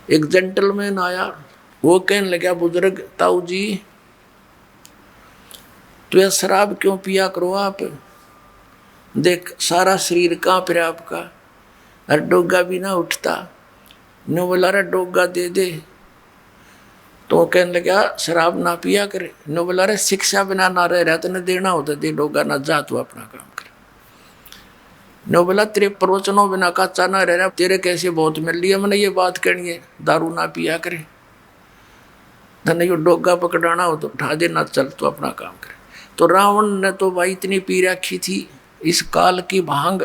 एक जेंटलमैन आया, वो कहने लगा बुजुर्ग ताऊ जी, तो यह शराब क्यों पिया करो आप, देख सारा शरीर कांप रहा आपका, और डोगा भी ना उठता, नो बोला रहा डोगा दे दे। तो कहने लगा शराब ना पिया करे, नो बोला रहा शिक्षा बिना ना रह रहा तो न देना होता दे डोगा, ना जा तू अपना काम कर। नो बोला तेरे प्रवचनों बिना कच्चा ना रह रहा, तेरे कैसे बहुत मिल लिया, मैंने ये बात करनी है, दारू ना पिया करे, धन यो डोगा पकड़ाना हो तो उठा देना, चल तू अपना काम करे। तो रावण ने तो भाई इतनी पी रखी थी इस काल की भांग।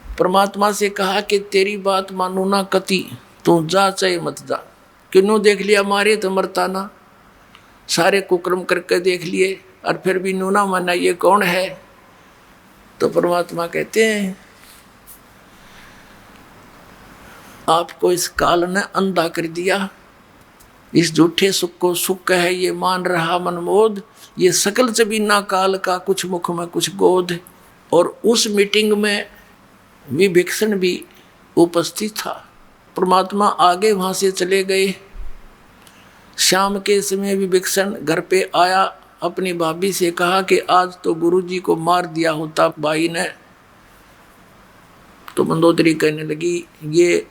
परमात्मा से कहा कि तेरी बात मानू ना कति, तू जा चाहे मत जा, क्यों देख लिया मारे तो मरता ना, सारे कुकर्म करके देख लिए और फिर भी नू ना माना, ये कौन है। तो परमात्मा कहते हैं आपको इस काल ने अंधा कर दिया, इस झूठे सुख को सुख है ये मान रहा मनमोद, ये सकल जबीना काल का कुछ मुख में कुछ गोद, और उस मीटिंग में विभीषण भी उपस्थित था। परमात्मा आगे वहाँ से चले गए। शाम के समय विभीषण घर पे आया, अपनी भाभी से कहा कि आज तो गुरुजी को मार दिया होता भाई ने। तो मंदोदरी कहने लगी, ये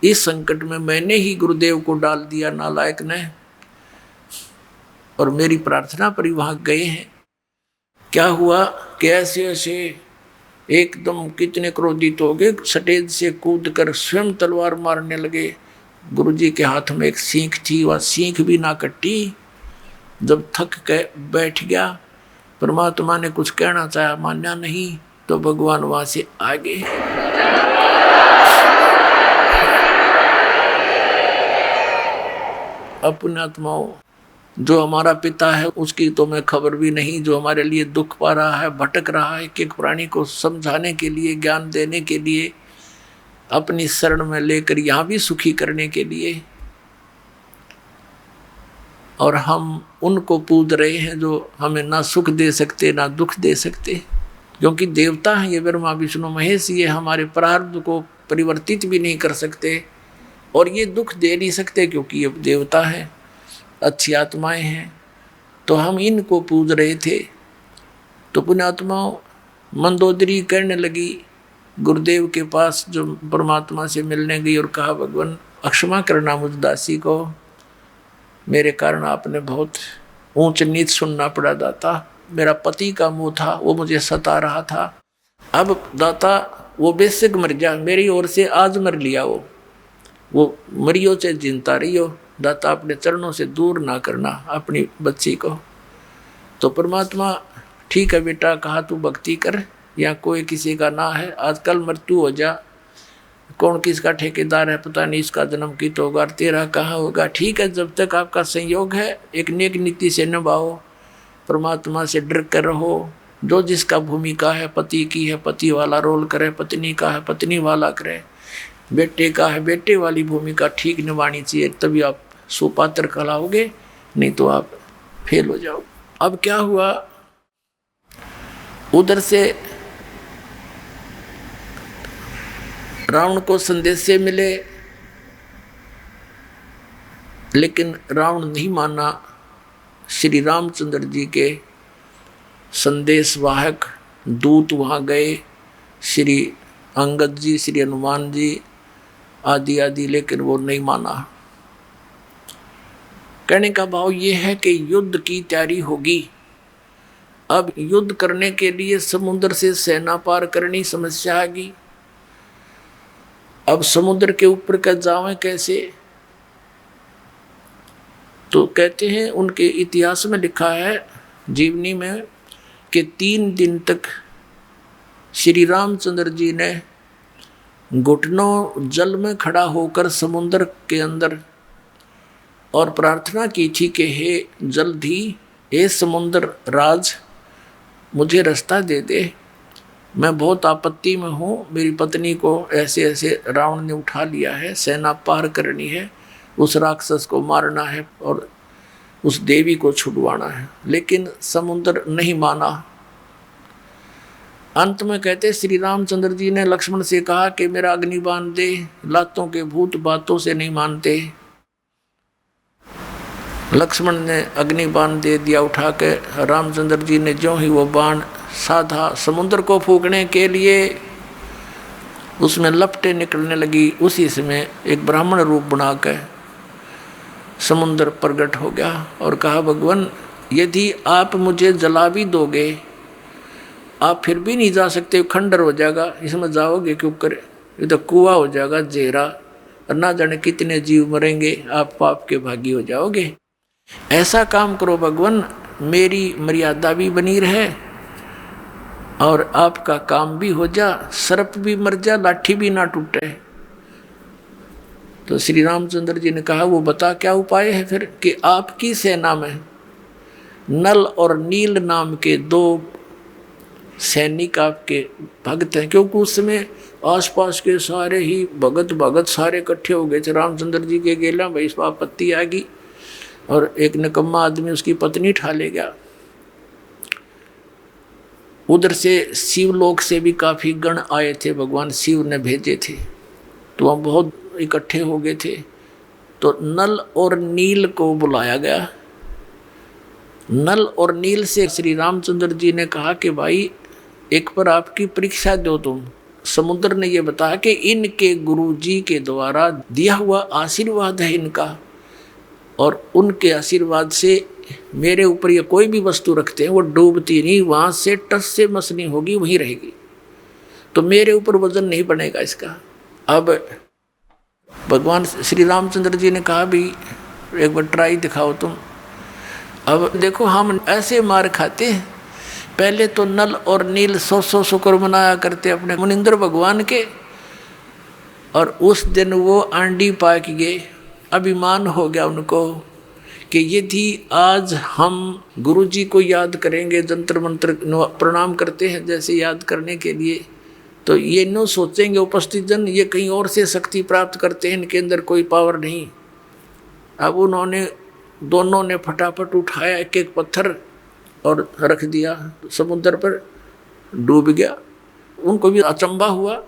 इस संकट में मैंने ही गुरुदेव को डाल दिया नालायक ने, और मेरी प्रार्थना पर ही वहाँ गए हैं। क्या हुआ कि ऐसे ऐसे एकदम कितने क्रोधित हो गए, स्टेज से कूद कर स्वयं तलवार मारने लगे। गुरुजी के हाथ में एक सींख थी, वह सींख भी ना कटी। जब थक के बैठ गया, परमात्मा ने कुछ कहना चाहा, मान्या नहीं, तो भगवान वहां से आ गए। अपने आत्माओं, जो हमारा पिता है उसकी तो मैं खबर भी नहीं, जो हमारे लिए दुख पा रहा है, भटक रहा है, एक प्राणी को समझाने के लिए, ज्ञान देने के लिए, अपनी शरण में लेकर यहाँ भी सुखी करने के लिए, और हम उनको पूज रहे हैं जो हमें ना सुख दे सकते ना दुख दे सकते। क्योंकि देवता हैं ये ब्रह्मा विष्णु महेश, ये हमारे प्रारब्ध को परिवर्तित भी नहीं कर सकते और ये दुख दे नहीं सकते, क्योंकि ये देवता है, अच्छी आत्माएं हैं। तो हम इनको पूज रहे थे। तो पुण्यात्माओं, मंदोदरी कहने लगी गुरुदेव के पास, जो परमात्मा से मिलने गई, और कहा, भगवान अक्षमा करना मुझ दासी को, मेरे कारण आपने बहुत ऊंच नीच सुनना पड़ा दाता। मेरा पति का मुंह था, वो मुझे सता रहा था। अब दाता वो बेशक मर जा, मेरी ओर से आज मर लिया, वो मरियो से जिंदा रहियो, दाता अपने चरणों से दूर ना करना अपनी बच्ची को। तो परमात्मा, ठीक है बेटा, कहा तू भक्ति कर, या कोई किसी का ना है, आजकल मृत्यु हो जा, कौन किसका ठेकेदार है पता नहीं, इसका जन्म की तो होगा, तेरा कहाँ होगा। ठीक है, जब तक आपका संयोग है एक नेक नीति से निभाओ, परमात्मा से डर कर रहो। जो जिसका भूमिका है, पति की है पति वाला रोल करे, पत्नी का है पत्नी वाला करे, बेटे का है बेटे वाली भूमिका ठीक निभानी चाहिए, तभी आप सुपात्र कहलाओगे, नहीं तो आप फेल हो जाओ। अब क्या हुआ, उधर से रावण को संदेश से मिले, लेकिन रावण नहीं माना। श्री रामचंद्र जी के संदेशवाहक दूत वहाँ गए, श्री अंगद जी, श्री हनुमान जी आदि आदि, लेकिन वो नहीं माना। कहने का भाव ये है कि युद्ध की तैयारी होगी। अब युद्ध करने के लिए समुद्र से सेना पार करनी समस्या आएगी। अब समुद्र के ऊपर का जावें कैसे? तो कहते हैं, उनके इतिहास में लिखा है जीवनी में कि 3 दिन तक श्री रामचंद्र जी ने घुटनों जल में खड़ा होकर समुद्र के अंदर और प्रार्थना की थी कि हे जल्दी, हे समुद्र राज, मुझे रास्ता दे दे, मैं बहुत आपत्ति में हूँ, मेरी पत्नी को ऐसे ऐसे रावण ने उठा लिया है, सेना पार करनी है, उस राक्षस को मारना है और उस देवी को छुड़वाना है। लेकिन समुद्र नहीं माना। अंत में कहते श्री रामचंद्र जी ने लक्ष्मण से कहा कि मेरा अग्निबाण दे, लातों के भूत बातों से नहीं मानते। लक्ष्मण ने अग्निबाण दे दिया उठा के। रामचंद्र जी ने जो ही वो बाण साधा समुद्र को फूकने के लिए, उसमें लपटें निकलने लगी। उसी समय एक ब्राह्मण रूप बना के समुद्र प्रकट हो गया और कहा, भगवान यदि आप मुझे जला भी दोगे, आप फिर भी नहीं जा सकते, खंडर हो जाएगा, इसमें जाओगे क्यों करे, ये तो कुआं हो जाएगा जेरा, और ना जाने कितने जीव मरेंगे, आप पाप के भागी हो जाओगे। ऐसा काम करो भगवान, मेरी मर्यादा भी बनी रहे और आपका काम भी हो जा, सर्प भी मर जा, लाठी भी ना टूटे। तो श्री रामचंद्र जी ने कहा, वो बता क्या उपाय है फिर? कि आपकी सेना में नल और नील नाम के 2 सैनिक आपके भक्त हैं, क्योंकि उस समय आसपास के सारे ही भगत सारे इकट्ठे हो गए थे। रामचंद्र जी के गेला भाई इस आपत्ति आ गई और एक निकम्मा आदमी उसकी पत्नी ठा ले गया। उधर से शिवलोक से भी काफ़ी गण आए थे, भगवान शिव ने भेजे थे, तो वहाँ बहुत इकट्ठे हो गए थे। तो नल और नील को बुलाया गया। नल और नील से श्री रामचंद्र जी ने कहा कि भाई एक पर आपकी परीक्षा दो तुम। समुद्र ने ये बताया कि इनके गुरु जी के द्वारा दिया हुआ आशीर्वाद है इनका, और उनके आशीर्वाद से मेरे ऊपर ये कोई भी वस्तु रखते हैं वो डूबती नहीं, वहाँ से टस से मस नहीं होगी, वहीं रहेगी, तो मेरे ऊपर वजन नहीं बनेगा इसका। अब भगवान श्री रामचंद्र जी ने कहा भी एक बार ट्राई दिखाओ तुम। अब देखो हम ऐसे मार खाते हैं, पहले तो नल और नील 100 शुक्र मनाया करते अपने मुनिंद्र भगवान के, और उस दिन वो आंडी पाक गए, अभिमान हो गया उनको कि यदि आज हम गुरु जी को याद करेंगे, जंतर मंत्र प्रणाम करते हैं जैसे याद करने के लिए, तो ये न सोचेंगे उपस्थित जन ये कहीं और से शक्ति प्राप्त करते हैं, इनके अंदर कोई पावर नहीं। अब उन्होंने दोनों ने फटाफट उठाया एक एक पत्थर और रख दिया समुद्र पर, डूब गया। उनको भी अचंबा हुआ,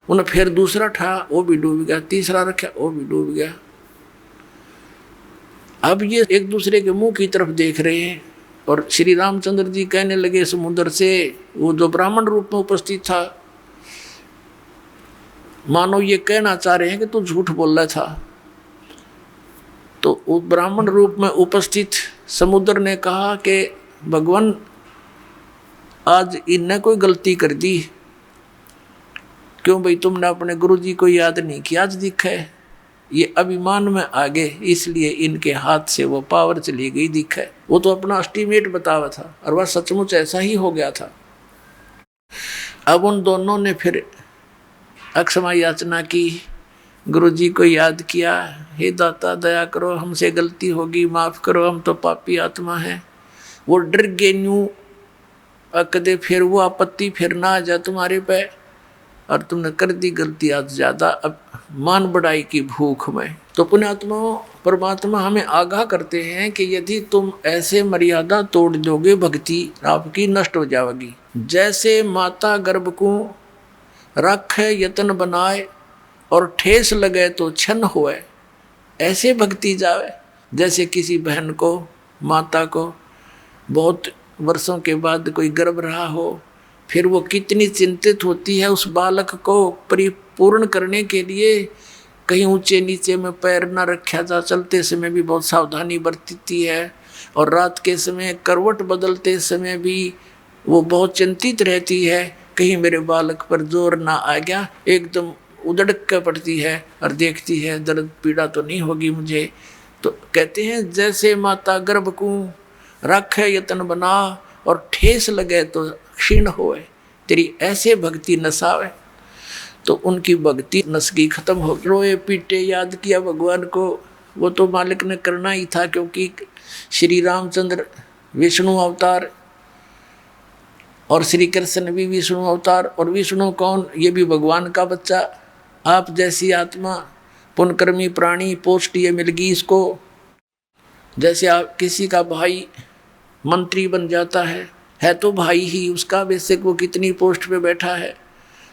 उन्हें फिर दूसरा उठाया वो भी डूब गया, तीसरा रखा वो भी डूब गया। अब ये एक दूसरे के मुंह की तरफ देख रहे हैं, और श्री रामचंद्र जी कहने लगे समुद्र से, वो जो ब्राह्मण रूप में उपस्थित था, मानो ये कहना चाह रहे हैं कि तू झूठ बोल रहा था। तो उस ब्राह्मण रूप में उपस्थित समुद्र ने कहा कि भगवान आज इनने कोई गलती कर दी, क्यों भाई तुमने अपने गुरु जी को याद नहीं किया, आज दिखा है ये अभिमान में आ गए, इसलिए इनके हाथ से वो पावर चली गई, दिखा है। वो तो अपना एस्टीमेट बतावा था और वह सचमुच ऐसा ही हो गया था। अब उन दोनों ने फिर अक्षमा याचना की, गुरु जी को याद किया, हे दाता दया करो, हमसे गलती होगी, माफ़ करो, हम तो पापी आत्मा हैं। वो डर गए न्यू कदे फिर वो आपत्ति फिर ना आ जाए तुम्हारे पे, और तुमने कर दी गलती आज ज़्यादा, अब मान बढ़ाई की भूख में। तो पुण्यात्माओं परमात्मा हमें आगाह करते हैं कि यदि तुम ऐसे मर्यादा तोड़ दोगे भक्ति आपकी नष्ट हो जाएगी। जैसे माता गर्भ को रखे यतन बनाए और ठेस लगे तो छन होए, ऐसे भक्ति जावे। जैसे किसी बहन को, माता को बहुत वर्षों के बाद कोई गर्भ रहा हो, फिर वो कितनी चिंतित होती है उस बालक को परिपूर्ण करने के लिए, कहीं ऊंचे नीचे में पैर न रखा जा, चलते समय भी बहुत सावधानी बरतती है, और रात के समय करवट बदलते समय भी वो बहुत चिंतित रहती है, कहीं मेरे बालक पर जोर ना आ गया, एकदम उधड़क कर पड़ती है और देखती है दर्द पीड़ा तो नहीं होगी मुझे। तो कहते हैं जैसे माता गर्भ को रखे यतन बना और ठेस लगे तो क्षीण होए, तेरी ऐसे भक्ति नसावे। तो उनकी भक्ति नसगी खत्म हो गई। रोए पीटे याद किया भगवान को, वो तो मालिक ने करना ही था, क्योंकि श्री रामचंद्र विष्णु अवतार और श्री कृष्ण भी विष्णु अवतार, और विष्णु कौन, ये भी भगवान का बच्चा। आप जैसी आत्मा पुण्यकर्मी प्राणी, पोस्ट ये मिल गई इसको। जैसे आप किसी का भाई मंत्री बन जाता है तो भाई ही उसका, बेशक वो कितनी पोस्ट पे बैठा है,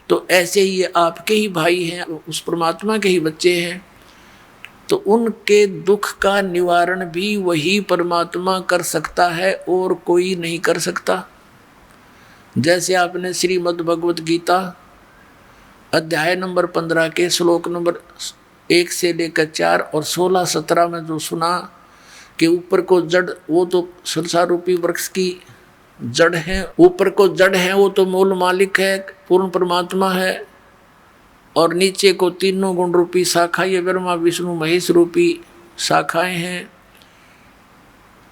तो ऐसे ही ये आपके ही भाई हैं, उस परमात्मा के ही बच्चे हैं। तो उनके दुख का निवारण भी वही परमात्मा कर सकता है और कोई नहीं कर सकता। जैसे आपने श्रीमद् भगवत गीता अध्याय नंबर 15 के श्लोक नंबर 1 से लेकर 4 और 16-17 में जो सुना कि ऊपर को जड़, वो तो संसार रूपी वृक्ष की जड़ है, ऊपर को जड़ है वो तो मूल मालिक है, पूर्ण परमात्मा है, और नीचे को तीनों गुण रूपी शाखा, ये ब्रह्मा विष्णु महेश रूपी शाखाएं हैं,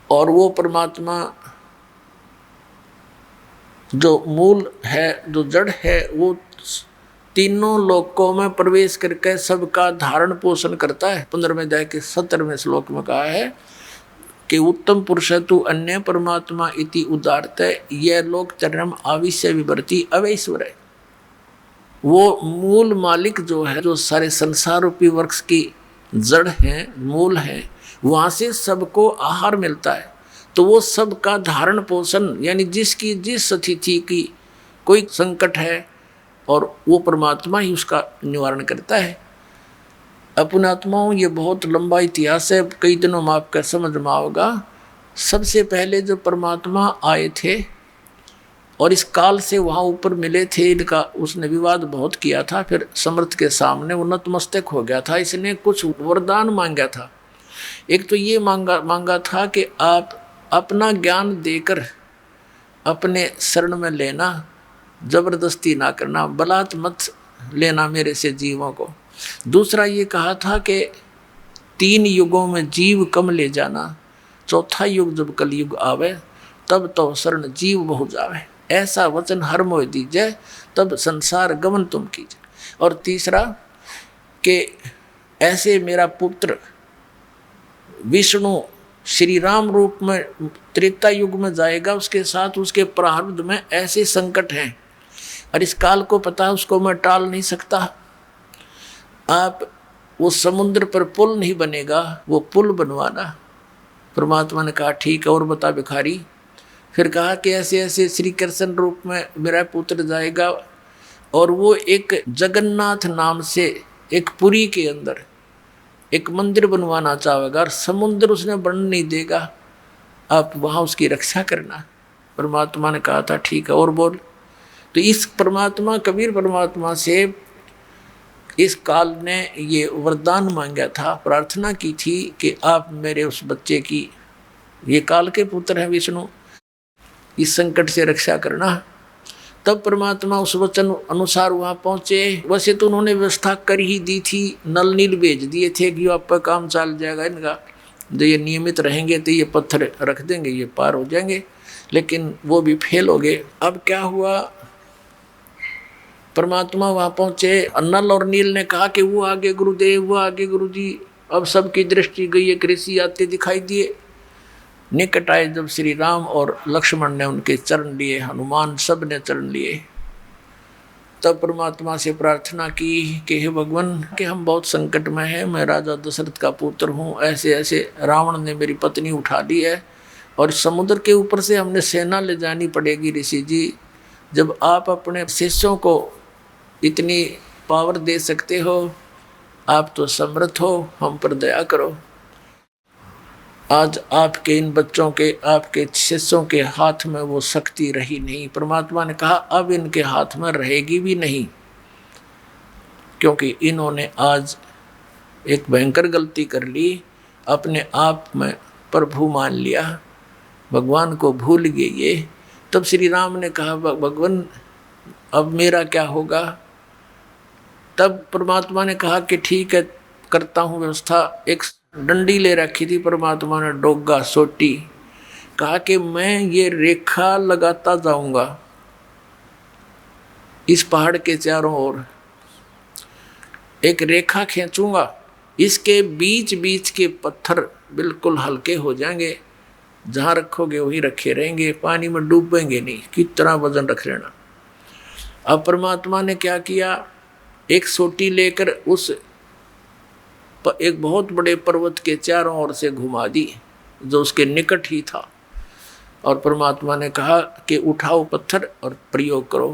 और वो परमात्मा जो मूल है, जो जड़ है, वो तीनों लोकों में प्रवेश करके सबका धारण पोषण करता है। 15वें अध्याय के 17वें श्लोक में कहा है कि उत्तम पुरुष तु अन्य परमात्मा इति उदारत, यह लोक चरम आविश्य विवर्ती अवैश्वर है। वो मूल मालिक जो है, जो सारे संसार रूपी वृक्ष की जड़ है, मूल है, वहाँ से सबको आहार मिलता है। तो वो सबका धारण पोषण, यानी जिसकी जिस स्थिति की कोई संकट है और वो परमात्मा ही उसका निवारण करता है। अपने आत्माओं, ये बहुत लंबा इतिहास है, कई दिनों में आपका समझ में आओगा। सबसे पहले जो परमात्मा आए थे और इस काल से वहाँ ऊपर मिले थे, इनका उसने विवाद बहुत किया था। फिर समर्थ के सामने वो नतमस्तक हो गया था। इसने कुछ वरदान मांगा था। एक तो ये मांगा था कि आप अपना ज्ञान देकर अपने शरण में लेना, जबरदस्ती ना करना, बलात् मत लेना मेरे से जीवों को। दूसरा ये कहा था कि 3 युगों में जीव कम ले जाना, चौथा युग जब कलयुग आवे तब तो शरण जीव बहु जावे, ऐसा वचन हर मोह दीजिए, तब संसार गमन तुम कीजिए। और तीसरा कि ऐसे मेरा पुत्र विष्णु श्री राम रूप में त्रेता युग में जाएगा, उसके साथ उसके प्रारब्ध में ऐसे संकट हैं और इस काल को पता है, उसको मैं टाल नहीं सकता। आप वो समुद्र पर पुल नहीं बनेगा, वो पुल बनवाना। परमात्मा ने कहा ठीक है, और बता भिखारी। फिर कहा कि ऐसे ऐसे श्री कृष्ण रूप में मेरा पुत्र जाएगा और वो एक जगन्नाथ नाम से एक पुरी के अंदर एक मंदिर बनवाना चाहेगा और समुद्र उसने बन नहीं देगा, आप वहाँ उसकी रक्षा करना। परमात्मा ने कहा था ठीक है, और बोल। तो इस परमात्मा, कबीर परमात्मा से इस काल ने ये वरदान मांगा था, प्रार्थना की थी कि आप मेरे उस बच्चे की, ये काल के पुत्र हैं विष्णु, इस संकट से रक्षा करना। तब परमात्मा उस वचन अनुसार वहाँ पहुँचे। वैसे तो उन्होंने व्यवस्था कर ही दी थी, नल नील भेज दिए थे कि आप पर काम चल जाएगा इनका, जो ये नियमित रहेंगे तो ये पत्थर रख देंगे, ये पार हो जाएंगे, लेकिन वो भी फेल हो गए। अब क्या हुआ, परमात्मा वहाँ पहुँचे, नल और नील ने कहा कि वो आगे गुरुदेव, वो आगे गुरुजी। अब सबकी दृष्टि गई, एक ऋषि आते दिखाई दिए। निकट आए जब श्री राम और लक्ष्मण ने उनके चरण लिए, हनुमान सब ने चरण लिए, तब परमात्मा से प्रार्थना की कि हे भगवान, कि हम बहुत संकट में हैं, मैं राजा दशरथ का पुत्र हूँ, ऐसे ऐसे रावण ने मेरी पत्नी उठा ली है और समुद्र के ऊपर से हमने सेना ले जानी पड़ेगी। ऋषि जी, जब आप अपने शिष्यों को इतनी पावर दे सकते हो, आप तो समर्थ हो, हम पर दया करो। आज आपके इन बच्चों के, आपके शिष्यों के हाथ में वो शक्ति रही नहीं। परमात्मा ने कहा अब इनके हाथ में रहेगी भी नहीं, क्योंकि इन्होंने आज एक भयंकर गलती कर ली, अपने आप में प्रभु मान लिया, भगवान को भूल गए ये। तब श्री राम ने कहा भगवान अब मेरा क्या होगा। तब परमात्मा ने कहा कि ठीक है, करता हूँ व्यवस्था। एक डंडी ले रखी थी परमात्मा ने, डोगा सोटी, कहा कि मैं ये रेखा लगाता जाऊंगा इस पहाड़ के चारों ओर, एक रेखा खींचूंगा, इसके बीच बीच के पत्थर बिल्कुल हल्के हो जाएंगे, जहाँ रखोगे वहीं रखे रहेंगे, पानी में डूबेंगे नहीं, कितना वजन रख लेना। अब परमात्मा ने क्या किया, एक सोटी लेकर उस एक बहुत बड़े पर्वत के चारों ओर से घुमा दी, जो उसके निकट ही था, और परमात्मा ने कहा कि उठाओ पत्थर और प्रयोग करो।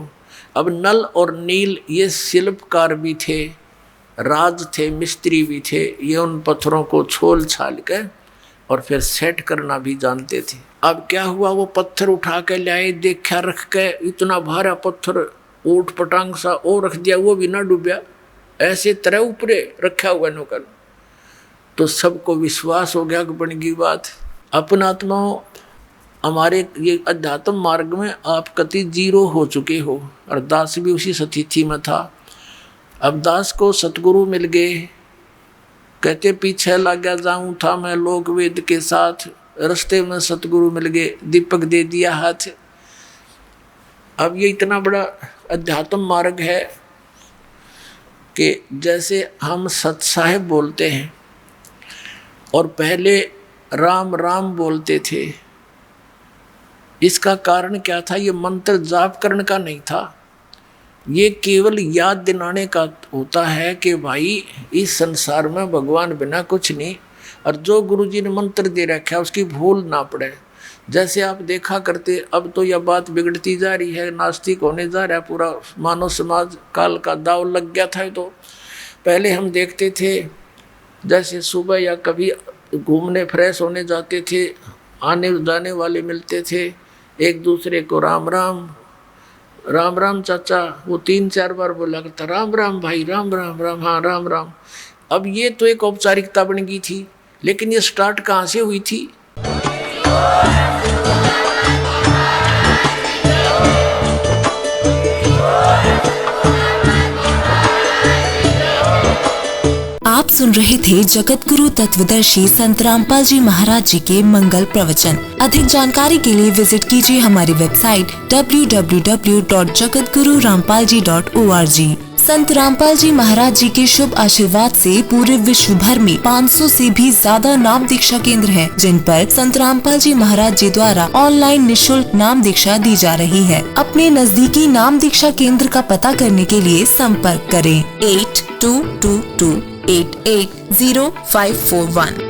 अब नल और नील ये शिल्पकार भी थे, राज थे, मिस्त्री भी थे, ये उन पत्थरों को छोल छाल कर और फिर सेट करना भी जानते थे। अब क्या हुआ, वो पत्थर उठा के लाए, देखा रख के, इतना भारा पत्थर ऊट पटांग सा ओ रख दिया, वो भी ना डूबया, ऐसे तरह ऊपरे रखा हुआ नौकर। तो सबको विश्वास हो गया कि बन गई बात। अपना आत्मा हमारे ये अध्यात्म मार्ग में आप कति जीरो हो चुके हो, और दास भी उसी स्थिति में था। अब दास को सतगुरु मिल गए, कहते पीछे लग गया जाऊँ था मैं लोक वेद के साथ, रास्ते में सतगुरु मिल गए, दीपक दे दिया हाथ। अब ये इतना बड़ा अध्यात्म मार्ग है कि जैसे हम सत साहेब बोलते हैं और पहले राम राम बोलते थे, इसका कारण क्या था, ये मंत्र जाप करने का नहीं था, ये केवल याद दिलाने का होता है कि भाई इस संसार में भगवान बिना कुछ नहीं, और जो गुरुजी ने मंत्र दे रखा है उसकी भूल ना पड़े। जैसे आप देखा करते, अब तो यह बात बिगड़ती जा रही है, नास्तिक होने जा रहा है पूरा मानव समाज, काल का दाव लग गया था। तो पहले हम देखते थे जैसे सुबह या कभी घूमने फ्रेश होने जाते थे, आने जाने वाले मिलते थे, एक दूसरे को राम राम राम राम चाचा, वो 3-4 बार बोला करता राम राम भाई, राम राम राम, हाँ राम राम। अब ये तो एक औपचारिकता बन गई थी, लेकिन ये स्टार्ट कहाँ से हुई थी? आप सुन रहे थे जगत गुरु तत्वदर्शी संत रामपाल जी महाराज जी के मंगल प्रवचन। अधिक जानकारी के लिए विजिट कीजिए हमारी वेबसाइट www.jagatgururampalji.org। संत रामपाल जी महाराज जी के शुभ आशीर्वाद से पूरे विश्व भर में 500 से भी ज्यादा नाम दीक्षा केंद्र हैं, जिन पर संत रामपाल जी महाराज जी द्वारा ऑनलाइन निशुल्क नाम दीक्षा दी जा रही है। अपने नजदीकी नाम दीक्षा केंद्र का पता करने के लिए संपर्क करें 8222880541।